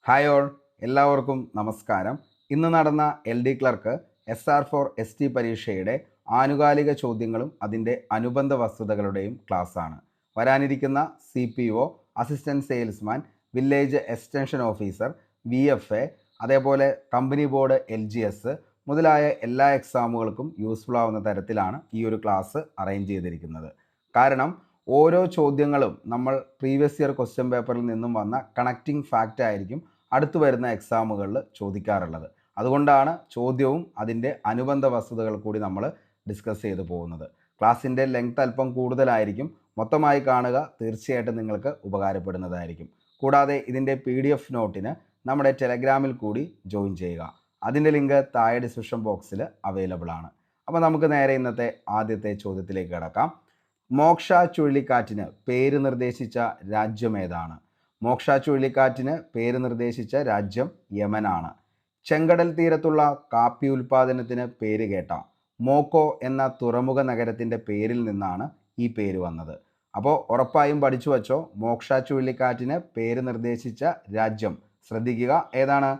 Hi all, എല്ലാവർക്കും നമസ്കാരം. ഇന്ന് നടന്ന LD ക്ലർക്ക് SR4 ST പരീക്ഷയുടെ ആനുകാലിക ചോദ്യങ്ങളും അതിൻ്റെ അനുബന്ധ വസ്തുതകളുടെയും ക്ലാസ്സാണ്. വരാനിരിക്കുന്ന CPO, assistant salesman, village extension officer, VFA, അതേപോലെ കമ്പനി ബോർഡ് LGS മുതലായ എല്ലാ എക്സാമുകൾക്കും യൂസ്ഫുൾ ആവുന്ന തരത്തിലാണ് ഈ ഒരു ക്ലാസ് അറേഞ്ച് ചെയ്തിരിക്കുന്നത്. കാരണം ഓരോ ചോദ്യങ്ങളും നമ്മൾ പ്രീവിയസ് ഇയർ ക്വസ്റ്റ്യൻ പേപ്പറിൽ നിന്നും വന്ന കണക്റ്റിംഗ് ഫാക്റ്റ് ആയിരിക്കും അടുത്തു വരുന്ന എക്സാമുകളിൽ ചോദിക്കാറുള്ളത്. അതുകൊണ്ടാണ് ചോദ്യവും അതിൻ്റെ അനുബന്ധ വസ്തുതകൾ കൂടി നമ്മൾ ഡിസ്കസ് ചെയ്തു പോകുന്നത്. ക്ലാസ്സിൻ്റെ ലെങ്ത് അല്പം കൂടുതലായിരിക്കും. മൊത്തമായി കാണുക, തീർച്ചയായിട്ടും നിങ്ങൾക്ക് ഉപകാരപ്പെടുന്നതായിരിക്കും. കൂടാതെ ഇതിൻ്റെ PDF നോട്ടിന് നമ്മുടെ ടെലഗ്രാമിൽ കൂടി ജോയിൻ ചെയ്യുക. അതിൻ്റെ ലിങ്ക് താഴെ ഡിസ്ക്രിപ്ഷൻ ബോക്സിൽ അവൈലബിൾ ആണ്. അപ്പോൾ നമുക്ക് നേരെ ഇന്നത്തെ ആദ്യത്തെ ചോദ്യത്തിലേക്ക് കിടക്കാം. മോക്ഷ ചുഴലിക്കാറ്റിന് പേര് നിർദ്ദേശിച്ച രാജ്യം ഏതാണ്? മോക്ഷ ചുഴലിക്കാറ്റിന് പേര് നിർദ്ദേശിച്ച രാജ്യം യമനാണ്. ചെങ്കടൽ തീരത്തുള്ള കാപ്പി ഉൽപ്പാദനത്തിന് പേര് കേട്ട മോക്കോ എന്ന തുറമുഖ നഗരത്തിൻ്റെ പേരിൽ നിന്നാണ് ഈ പേര് വന്നത്. അപ്പോൾ ഉറപ്പായും പഠിച്ചു വച്ചോ, മോക്ഷ ചുഴലിക്കാറ്റിന് പേര് നിർദ്ദേശിച്ച രാജ്യം ശ്രദ്ധിക്കുക, ഏതാണ്?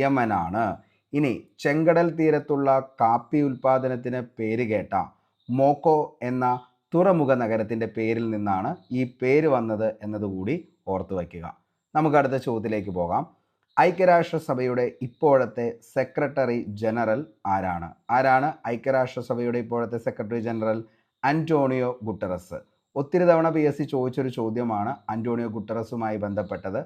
യമനാണ്. ഇനി ചെങ്കടൽ തീരത്തുള്ള കാപ്പി ഉൽപ്പാദനത്തിന് പേര് കേട്ട മോക്കോ എന്ന തുറമുഖ നഗരത്തിൻ്റെ പേരിൽ നിന്നാണ് ഈ പേര് വന്നത് എന്നതുകൂടി ഓർത്തു വയ്ക്കുക. നമുക്ക് അടുത്ത ചോദ്യത്തിലേക്ക് പോകാം. ഐക്യരാഷ്ട്രസഭയുടെ ഇപ്പോഴത്തെ സെക്രട്ടറി ജനറൽ ആരാണ്? ഐക്യരാഷ്ട്രസഭയുടെ ഇപ്പോഴത്തെ സെക്രട്ടറി ജനറൽ? Antonio Guterres. ഒത്തിരി തവണ PSC ചോദിച്ചൊരു ചോദ്യമാണ് അന്റോണിയോ ഗുട്ടറസുമായി ബന്ധപ്പെട്ടത്.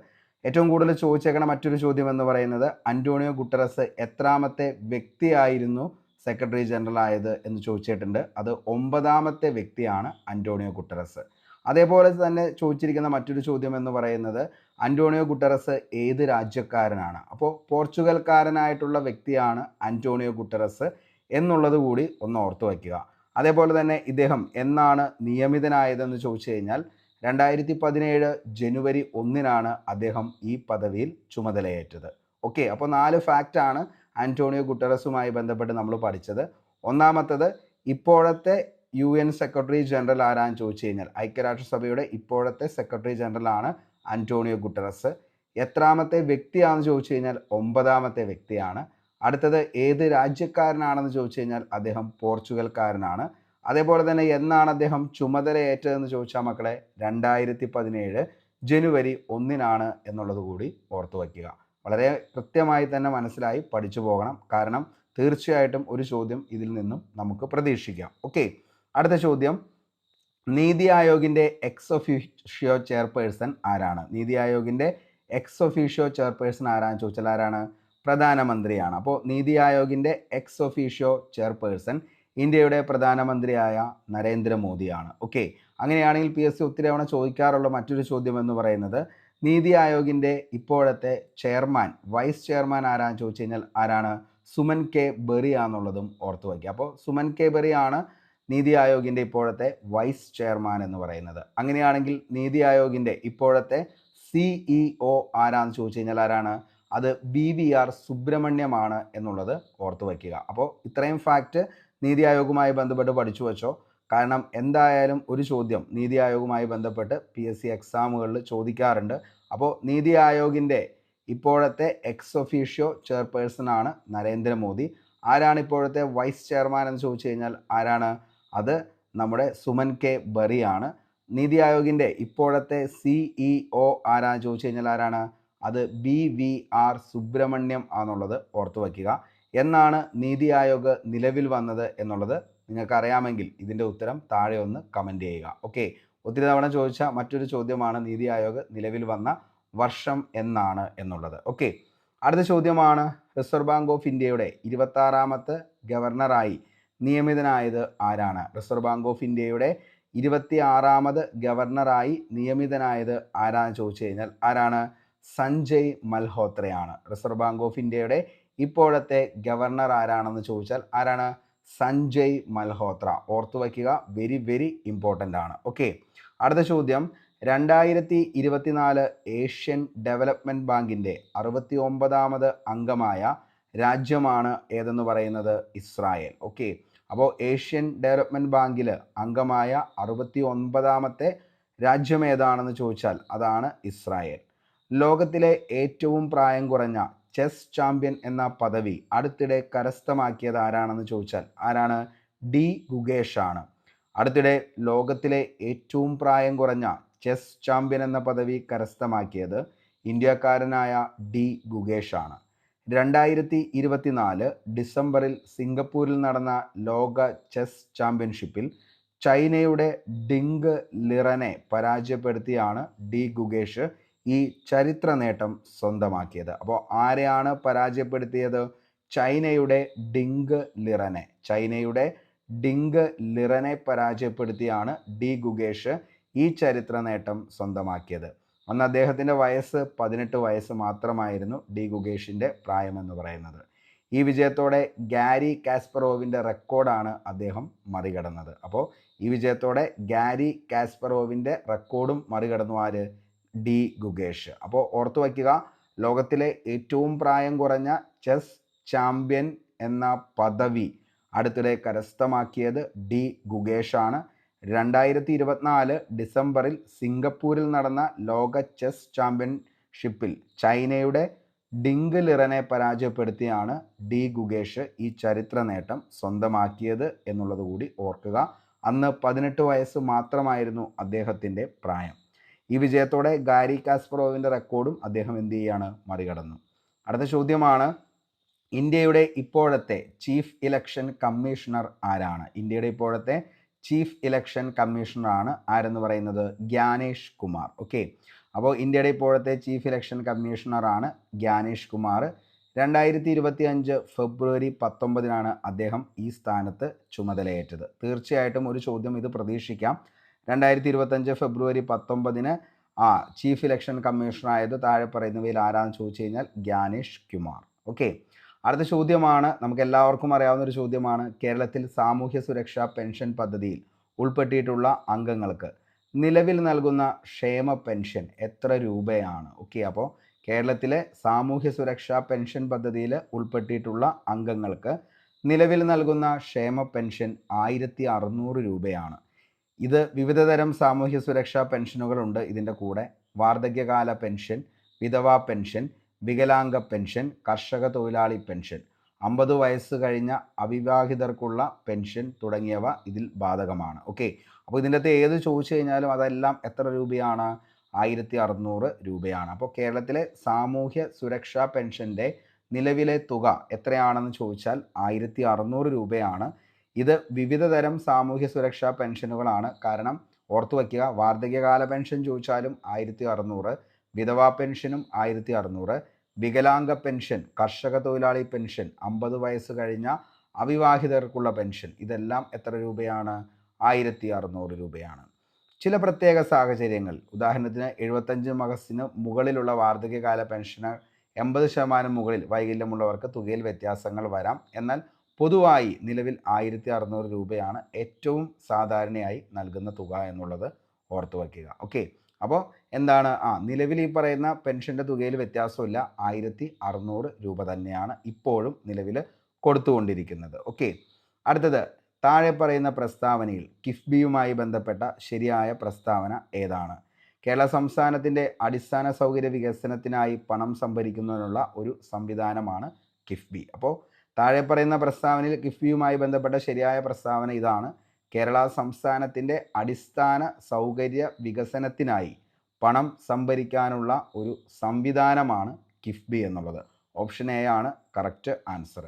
ഏറ്റവും കൂടുതൽ ചോദിച്ചേക്കണ മറ്റൊരു ചോദ്യം എന്ന് പറയുന്നത് അന്റോണിയോ ഗുട്ടറസ് എത്രാമത്തെ വ്യക്തിയായിരുന്നു സെക്രട്ടറി ജനറൽ ആയത് എന്ന് ചോദിച്ചിട്ടുണ്ട്. അത് 9ാമത്തെ വ്യക്തിയാണ് അന്റോണിയോ ഗുട്ടറസ്. അതേപോലെ തന്നെ ചോദിച്ചിരിക്കുന്ന മറ്റൊരു ചോദ്യം എന്ന് പറയുന്നത് അന്റോണിയോ ഗുട്ടറസ് ഏത് രാജ്യക്കാരനാണ്? അപ്പോൾ പോർച്ചുഗൽക്കാരനായിട്ടുള്ള വ്യക്തിയാണ് അന്റോണിയോ ഗുട്ടറസ് എന്നുള്ളത് കൂടി ഒന്ന് ഓർത്തു വയ്ക്കുക. അതേപോലെ തന്നെ ഇദ്ദേഹം എന്നാണ് നിയമിതനായതെന്ന് ചോദിച്ചു കഴിഞ്ഞാൽ 2017 ജനുവരി 1 അദ്ദേഹം ഈ പദവിയിൽ ചുമതലയേറ്റത്. ഓക്കെ, അപ്പോൾ 4 ഫാക്റ്റാണ് അന്റോണിയോ ഗുട്ടറസുമായി ബന്ധപ്പെട്ട് നമ്മൾ പഠിച്ചത്. ഒന്നാമത്തത്, ഇപ്പോഴത്തെ UN സെക്രട്ടറി ജനറൽ ആരാന്ന് ചോദിച്ചു കഴിഞ്ഞാൽ ഐക്യരാഷ്ട്രസഭയുടെ ഇപ്പോഴത്തെ സെക്രട്ടറി ജനറൽ ആണ് അന്റോണിയോ ഗുട്ടറസ്. എത്രാമത്തെ വ്യക്തിയാണെന്ന് ചോദിച്ചു കഴിഞ്ഞാൽ 9ാമത്തെ വ്യക്തിയാണ്. അടുത്തത് ഏത് രാജ്യക്കാരനാണെന്ന് ചോദിച്ചു കഴിഞ്ഞാൽ അദ്ദേഹം പോർച്ചുഗൽക്കാരനാണ്. അതേപോലെ തന്നെ എന്നാണ് അദ്ദേഹം ചുമതലയേറ്റതെന്ന് ചോദിച്ചാൽ മക്കളെ 2017 ജനുവരി 1 എന്നുള്ളത് കൂടി ഓർത്തു വയ്ക്കുക. വളരെ കൃത്യമായി തന്നെ മനസ്സിലായി പഠിച്ചു പോകണം. കാരണം തീർച്ചയായിട്ടും ഒരു ചോദ്യം ഇതിൽ നിന്നും നമുക്ക് പ്രതീക്ഷിക്കാം. ഓക്കെ, അടുത്ത ചോദ്യം, നീതി ആയോഗിൻ്റെ എക്സ് ഒഫീഷ്യോ ചെയർപേഴ്സൺ ആരാണ്? നീതി ആയോഗിൻ്റെ എക്സ് ഒഫീഷ്യോ ചെയർപേഴ്സൺ ആരാന്ന് ചോദിച്ചാൽ ആരാണ്? പ്രധാനമന്ത്രിയാണ്. അപ്പോൾ നീതി ആയോഗിൻ്റെ എക്സ് ഒഫീഷ്യോ ചെയർപേഴ്സൺ ഇന്ത്യയുടെ പ്രധാനമന്ത്രിയായ നരേന്ദ്രമോദിയാണ്. ഓക്കെ, അങ്ങനെയാണെങ്കിൽ PSC ഒത്തിരി തവണ ചോദിക്കാറുള്ള മറ്റൊരു ചോദ്യം എന്ന് പറയുന്നത് നീതി ആയോഗിൻ്റെ ഇപ്പോഴത്തെ ചെയർമാൻ, വൈസ് ചെയർമാൻ ആരാന്ന് ചോദിച്ചു കഴിഞ്ഞാൽ ആരാണ്? സുമൻ കെ ബെറി ആണെന്നുള്ളതും ഓർത്തു വയ്ക്കുക. അപ്പോൾ സുമൻ കെ ബെറി ആണ് നീതി ആയോഗിൻ്റെ ഇപ്പോഴത്തെ വൈസ് ചെയർമാൻ എന്ന് പറയുന്നത്. അങ്ങനെയാണെങ്കിൽ നീതി ആയോഗിൻ്റെ ഇപ്പോഴത്തെ CEO ആരാന്ന് ചോദിച്ചു കഴിഞ്ഞാൽ ആരാണ്? അത് BVR സുബ്രഹ്മണ്യമാണ് എന്നുള്ളത് ഓർത്തു വയ്ക്കുക. അപ്പോൾ ഇത്രയും ഫാക്റ്റ് നീതി ആയോഗുമായി ബന്ധപ്പെട്ട് പഠിച്ചു വച്ചോ. കാരണം എന്തായാലും ഒരു ചോദ്യം നീതി ആയോഗുമായി ബന്ധപ്പെട്ട് PSC എക്സാമുകളിൽ ചോദിക്കാറുണ്ട്. അപ്പോൾ നീതി ആയോഗിൻ്റെ ഇപ്പോഴത്തെ എക്സ് ഒഫീഷ്യോ ചെയർപേഴ്സൺ ആണ് നരേന്ദ്രമോദി. ആരാണ് ഇപ്പോഴത്തെ വൈസ് ചെയർമാൻ എന്ന് ചോദിച്ചു കഴിഞ്ഞാൽ ആരാണ്? അത് നമ്മുടെ സുമൻ കെ ബെറിയാണ്. നീതി ആയോഗിൻ്റെ ഇപ്പോഴത്തെ CEO ആരാന്ന് ചോദിച്ചു കഴിഞ്ഞാൽ ആരാണ്? അത് BVR സുബ്രഹ്മണ്യം ആണെന്നുള്ളത് ഓർത്തു വയ്ക്കുക. എന്നാണ് നീതി ആയോഗ് നിലവിൽ വന്നത് എന്നുള്ളത് നിങ്ങൾക്ക് അറിയാമെങ്കിൽ ഇതിൻ്റെ ഉത്തരം താഴെ ഒന്ന് കമൻറ്റ് ചെയ്യുക. ഓക്കെ, ഒത്തിരി തവണ ചോദിച്ച മറ്റൊരു ചോദ്യമാണ് നീതി ആയോഗ് നിലവിൽ വന്ന വർഷം എന്നാണ് എന്നുള്ളത്. ഓക്കെ, അടുത്ത ചോദ്യമാണ്, റിസർവ് ബാങ്ക് ഓഫ് ഇന്ത്യയുടെ 26ാമത്തെ ഗവർണറായി നിയമിതനായത് ആരാണ്? റിസർവ് ബാങ്ക് ഓഫ് ഇന്ത്യയുടെ 26ാമത് ഗവർണറായി നിയമിതനായത് ആരാന്ന് ചോദിച്ചു കഴിഞ്ഞാൽ ആരാണ്? സഞ്ജയ് മൽഹോത്രയാണ്. റിസർവ് ബാങ്ക് ഓഫ് ഇന്ത്യയുടെ ഇപ്പോഴത്തെ ഗവർണർ ആരാണെന്ന് ചോദിച്ചാൽ ആരാണ്? സഞ്ജയ് മൽഹോത്ര. ഓർത്തു വയ്ക്കുക, വെരി വെരി ഇമ്പോർട്ടൻ്റ് ആണ്. ഓക്കെ, അടുത്ത ചോദ്യം, 2024 ഏഷ്യൻ ഡെവലപ്മെൻറ്റ് ബാങ്കിൻ്റെ 69ാമത് അംഗമായ രാജ്യമാണ് ഏതെന്ന് പറയുന്നത്? ഇസ്രായേൽ. ഓക്കെ, അപ്പോൾ ഏഷ്യൻ ഡെവലപ്മെൻറ്റ് ബാങ്കിൽ അംഗമായ 69ാമത്തെ രാജ്യം ഏതാണെന്ന് ചോദിച്ചാൽ അതാണ് ഇസ്രായേൽ. ലോകത്തിലെ ഏറ്റവും പ്രായം കുറഞ്ഞ ചെസ് ചാമ്പ്യൻ എന്ന പദവി അടുത്തിടെ കരസ്ഥമാക്കിയത് ആരാണെന്ന് ചോദിച്ചാൽ ആരാണ്? ഡി ഗുഗേഷ് ആണ്. അടുത്തിടെ ലോകത്തിലെ ഏറ്റവും പ്രായം കുറഞ്ഞ ചെസ് ചാമ്പ്യൻ എന്ന പദവി കരസ്ഥമാക്കിയത് ഇന്ത്യക്കാരനായ ഡി ഗുഗേഷ് ആണ്. 2024 ഡിസംബറിൽ സിംഗപ്പൂരിൽ നടന്ന ലോക ചെസ് ചാമ്പ്യൻഷിപ്പിൽ ചൈനയുടെ ഡിങ് ലിറനെ പരാജയപ്പെടുത്തിയാണ് ഡി ഗുഗേഷ് ഈ ചരിത്ര നേട്ടം സ്വന്തമാക്കിയത്. അപ്പോൾ ആരെയാണ് പരാജയപ്പെടുത്തിയത്? ചൈനയുടെ ഡിങ് ലിറനെ പരാജയപ്പെടുത്തിയാണ് ഡി ഗുഗേഷ് ഈ ചരിത്ര നേട്ടം സ്വന്തമാക്കിയത്. അന്ന് അദ്ദേഹത്തിൻ്റെ വയസ്സ് 18 വയസ്സ് മാത്രമായിരുന്നു. ഡി ഗുഗേഷിൻ്റെ പ്രായമെന്ന് പറയുന്നത്. ഈ വിജയത്തോടെ ഗാരി കാസ്പറോവിൻ്റെ റെക്കോർഡാണ് അദ്ദേഹം മറികടന്നത്. അപ്പോൾ ഈ വിജയത്തോടെ ഗാരി കാസ്പറോവിൻ്റെ റെക്കോർഡും മറികടന്നു ആര്? ഡി ഗുഗേഷ്. അപ്പോൾ ഓർത്തു വയ്ക്കുക, ലോകത്തിലെ ഏറ്റവും പ്രായം കുറഞ്ഞ ചെസ് ചാമ്പ്യൻ എന്ന പദവി അടുത്തിടെ കരസ്ഥമാക്കിയത് ഡി ഗുഗേഷ് ആണ്. 2024 ഡിസംബറിൽ സിംഗപ്പൂരിൽ നടന്ന ലോക ചെസ് ചാമ്പ്യൻഷിപ്പിൽ ചൈനയുടെ ഡിങ് ലിറനെ പരാജയപ്പെടുത്തിയാണ് ഡി ഗുഗേഷ് ഈ ചരിത്ര നേട്ടം സ്വന്തമാക്കിയത് എന്നുള്ളത് കൂടി ഓർക്കുക. അന്ന് 18 വയസ്സ് മാത്രമായിരുന്നു അദ്ദേഹത്തിൻ്റെ പ്രായം. ഈ വിജയത്തോടെ ഗാരി കാസ്പറോവിൻ്റെ റെക്കോർഡും അദ്ദേഹം എന്ത് ചെയ്യാണ്? മറികടന്നു. അടുത്ത ചോദ്യമാണ്, ഇന്ത്യയുടെ ഇപ്പോഴത്തെ ചീഫ് ഇലക്ഷൻ കമ്മീഷണർ ആരാണ്? ഇന്ത്യയുടെ ഇപ്പോഴത്തെ ചീഫ് ഇലക്ഷൻ കമ്മീഷണറാണ് ആരെന്ന് പറയുന്നത്? ഗ്യാനേഷ് കുമാർ. ഓക്കെ, അപ്പോൾ ഇന്ത്യയുടെ ഇപ്പോഴത്തെ ചീഫ് ഇലക്ഷൻ കമ്മീഷണറാണ് ഗ്യാനേഷ് കുമാർ. 2025 ഫെബ്രുവരി 19 അദ്ദേഹം ഈ സ്ഥാനത്ത് ചുമതലയേറ്റത്. തീർച്ചയായിട്ടും ഒരു ചോദ്യം ഇത് പ്രതീക്ഷിക്കാം. 2025 ഫെബ്രുവരി 19 ചീഫ് ഇലക്ഷൻ കമ്മീഷണറായത് താഴെ പറയുന്നവയിൽ ആരാന്ന് ചോദിച്ചു കഴിഞ്ഞാൽ ഗ്യാനേഷ് കുമാർ. ഓക്കെ, അടുത്ത ചോദ്യമാണ്, നമുക്ക് എല്ലാവർക്കും അറിയാവുന്ന ഒരു ചോദ്യമാണ്. കേരളത്തിൽ സാമൂഹ്യ സുരക്ഷാ പെൻഷൻ പദ്ധതിയിൽ ഉൾപ്പെട്ടിട്ടുള്ള അംഗങ്ങൾക്ക് നിലവിൽ നൽകുന്ന ക്ഷേമ പെൻഷൻ എത്ര രൂപയാണ്? ഓക്കെ, അപ്പോൾ കേരളത്തിലെ സാമൂഹ്യ സുരക്ഷാ പെൻഷൻ പദ്ധതിയിൽ ഉൾപ്പെട്ടിട്ടുള്ള അംഗങ്ങൾക്ക് നിലവിൽ നൽകുന്ന ക്ഷേമ പെൻഷൻ 1600 രൂപയാണ്. ഇത് വിവിധ തരം സാമൂഹ്യ സുരക്ഷാ പെൻഷനുകളുണ്ട്. ഇതിൻ്റെ കൂടെ വാർദ്ധക്യകാല പെൻഷൻ, വിധവാ പെൻഷൻ, വികലാംഗ പെൻഷൻ, കർഷക തൊഴിലാളി പെൻഷൻ, 50 വയസ്സ് കഴിഞ്ഞ അവിവാഹിതർക്കുള്ള പെൻഷൻ തുടങ്ങിയവ ഇതിൽ ബാധകമാണ്. ഓക്കെ, അപ്പോൾ ഇതിൻ്റെ അകത്ത് ഏത് ചോദിച്ചു കഴിഞ്ഞാലും അതെല്ലാം എത്ര രൂപയാണ്? 1600 രൂപയാണ്. അപ്പോൾ കേരളത്തിലെ സാമൂഹ്യ സുരക്ഷാ പെൻഷൻ്റെ നിലവിലെ തുക എത്രയാണെന്ന് ചോദിച്ചാൽ 1600 രൂപയാണ്. ഇത് വിവിധ തരം സാമൂഹ്യ സുരക്ഷാ പെൻഷനുകളാണ്. കാരണം ഓർത്തു വയ്ക്കുക, വാർദ്ധക്യകാല പെൻഷൻ ചോദിച്ചാലും 1600, വിധവാ പെൻഷനും 1600, വികലാംഗ പെൻഷൻ, കർഷക തൊഴിലാളി പെൻഷൻ, 50 വയസ്സ് കഴിഞ്ഞ അവിവാഹിതർക്കുള്ള പെൻഷൻ, ഇതെല്ലാം എത്ര രൂപയാണ്? 1600 രൂപയാണ്. ചില പ്രത്യേക സാഹചര്യങ്ങൾ, ഉദാഹരണത്തിന് 75 വയസ്സിന് മുകളിലുള്ള വാർദ്ധക്യകാല പെൻഷന് 80% മുകളിൽ വൈകല്യമുള്ളവർക്ക് തുകയിൽ വ്യത്യാസങ്ങൾ വരാം. എന്നാൽ പൊതുവായി നിലവിൽ 1600 രൂപയാണ് ഏറ്റവും സാധാരണയായി നൽകുന്ന തുക എന്നുള്ളത് ഓർത്തു വയ്ക്കുക. ഓക്കെ, അപ്പോൾ എന്താണ്? നിലവിൽ ഈ പറയുന്ന പെൻഷൻ്റെ തുകയിൽ വ്യത്യാസമില്ല, 1600 രൂപ തന്നെയാണ് ഇപ്പോഴും നിലവിൽ കൊടുത്തുകൊണ്ടിരിക്കുന്നത്. ഓക്കെ, അടുത്തത്, താഴെ പറയുന്ന പ്രസ്താവനയിൽ കിഫ്ബിയുമായി ബന്ധപ്പെട്ട ശരിയായ പ്രസ്താവന ഏതാണ്? കേരള സംസ്ഥാനത്തിൻ്റെ അടിസ്ഥാന സൗകര്യ വികസനത്തിനായി പണം സംഭരിക്കുന്നതിനുള്ള ഒരു സംവിധാനമാണ് കിഫ്ബി. അപ്പോൾ താഴെ പറയുന്ന പ്രസ്താവനയിൽ കിഫ്ബിയുമായി ബന്ധപ്പെട്ട ശരിയായ പ്രസ്താവന ഇതാണ്: കേരള സംസ്ഥാനത്തിൻ്റെ അടിസ്ഥാന സൗകര്യ വികസനത്തിനായി പണം സംഭരിക്കാനുള്ള ഒരു സംവിധാനമാണ് കിഫ്ബി എന്നുള്ളത്. ഓപ്ഷൻ എ ആണ് കറക്റ്റ് ആൻസർ.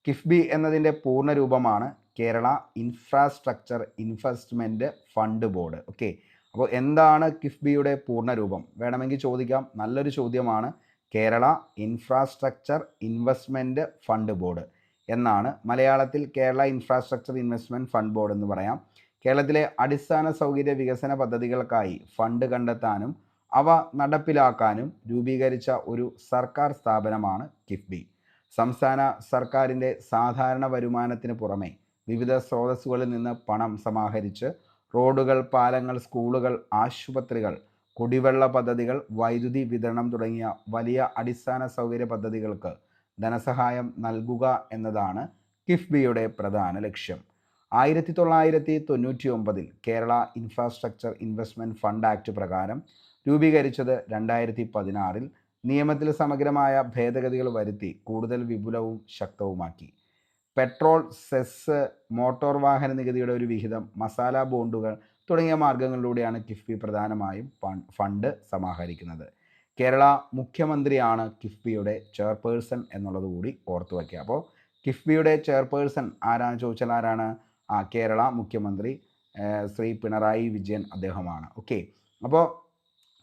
കിഫ്ബി എന്നതിൻ്റെ പൂർണ്ണ രൂപമാണ് Kerala infrastructure investment fund board. Okay, അപ്പോൾ എന്താണ് കിഫ്ബിയുടെ പൂർണ്ണ രൂപം? വേണമെങ്കിൽ ചോദിക്കാം, നല്ലൊരു ചോദ്യമാണ്. Kerala infrastructure investment fund board എന്നാണ് മലയാളത്തിൽ Kerala infrastructure investment fund board എന്ന് പറയാം. കേരളത്തിലെ അടിസ്ഥാന സൗകര്യ വികസന പദ്ധതികൾക്കായി ഫണ്ട് കണ്ടെത്താനും അവ നടപ്പിലാക്കാനും രൂപീകരിച്ച ഒരു സർക്കാർ സ്ഥാപനമാണ് കിഫ്ബി. സംസ്ഥാന സർക്കാരിൻ്റെ സാധാരണ വരുമാനത്തിന് പുറമെ വിവിധ സ്രോതസ്സുകളിൽ നിന്ന് പണം സമാഹരിച്ച് റോഡുകൾ, പാലങ്ങൾ, സ്കൂളുകൾ, ആശുപത്രികൾ, കുടിവെള്ള പദ്ധതികൾ, വൈദ്യുതി വിതരണം തുടങ്ങിയ വലിയ അടിസ്ഥാന സൗകര്യ പദ്ധതികൾക്ക് ധനസഹായം നൽകുക എന്നതാണ് കിഫ്ബിയുടെ പ്രധാന ലക്ഷ്യം. 1999 Kerala infrastructure investment fund act പ്രകാരം രൂപീകരിച്ചത് 2016. നിയമത്തിൽ സമഗ്രമായ ഭേദഗതികൾ വരുത്തി കൂടുതൽ വിപുലവും ശക്തവുമാക്കി. പെട്രോൾ സെസ്, മോട്ടോർ വാഹന നികുതിയുടെ ഒരു വിഹിതം, മസാല ബോണ്ടുകൾ തുടങ്ങിയ മാർഗങ്ങളിലൂടെയാണ് കിഫ്ബി പ്രധാനമായും ഫണ്ട് സമാഹരിക്കുന്നത്. കേരള മുഖ്യമന്ത്രിയാണ് കിഫ്ബിയുടെ ചെയർപേഴ്സൺ എന്നുള്ളത് കൂടി ഓർത്തു വയ്ക്കുക. അപ്പോൾ കിഫ്ബിയുടെ ചെയർപേഴ്സൺ ആരാന്ന് ചോദിച്ചാൽ ആരാണ്? കേരള മുഖ്യമന്ത്രി ശ്രീ പിണറായി വിജയൻ അദ്ദേഹമാണ്. ഓക്കെ, അപ്പോൾ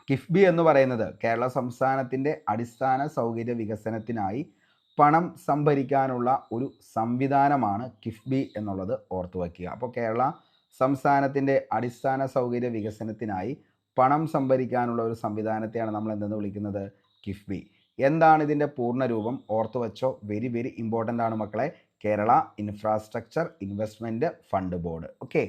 കിഫ്ബി എന്ന് പറയുന്നത് കേരള സംസ്ഥാനത്തിൻ്റെ അടിസ്ഥാന സൗകര്യ വികസനത്തിനായി പണം സംഭരിക്കാനുള്ള ഒരു സംവിധാനമാണ് കിഫ്ബി എന്നുള്ളത് ഓർത്തു വയ്ക്കുക. അപ്പോൾ കേരള സംസ്ഥാനത്തിൻ്റെ അടിസ്ഥാന സൗകര്യ വികസനത്തിനായി പണം സംഭരിക്കാനുള്ള ഒരു സംവിധാനത്തെയാണ് നമ്മൾ എന്തെന്ന് വിളിക്കുന്നത്? കിഫ്ബി. എന്താണ് ഇതിൻ്റെ പൂർണ്ണരൂപം? ഓർത്തു വെച്ചോ, വെരി വെരി ഇമ്പോർട്ടൻ്റ് ആണ് മക്കളെ. Kerala infrastructure investment fund board. Okay,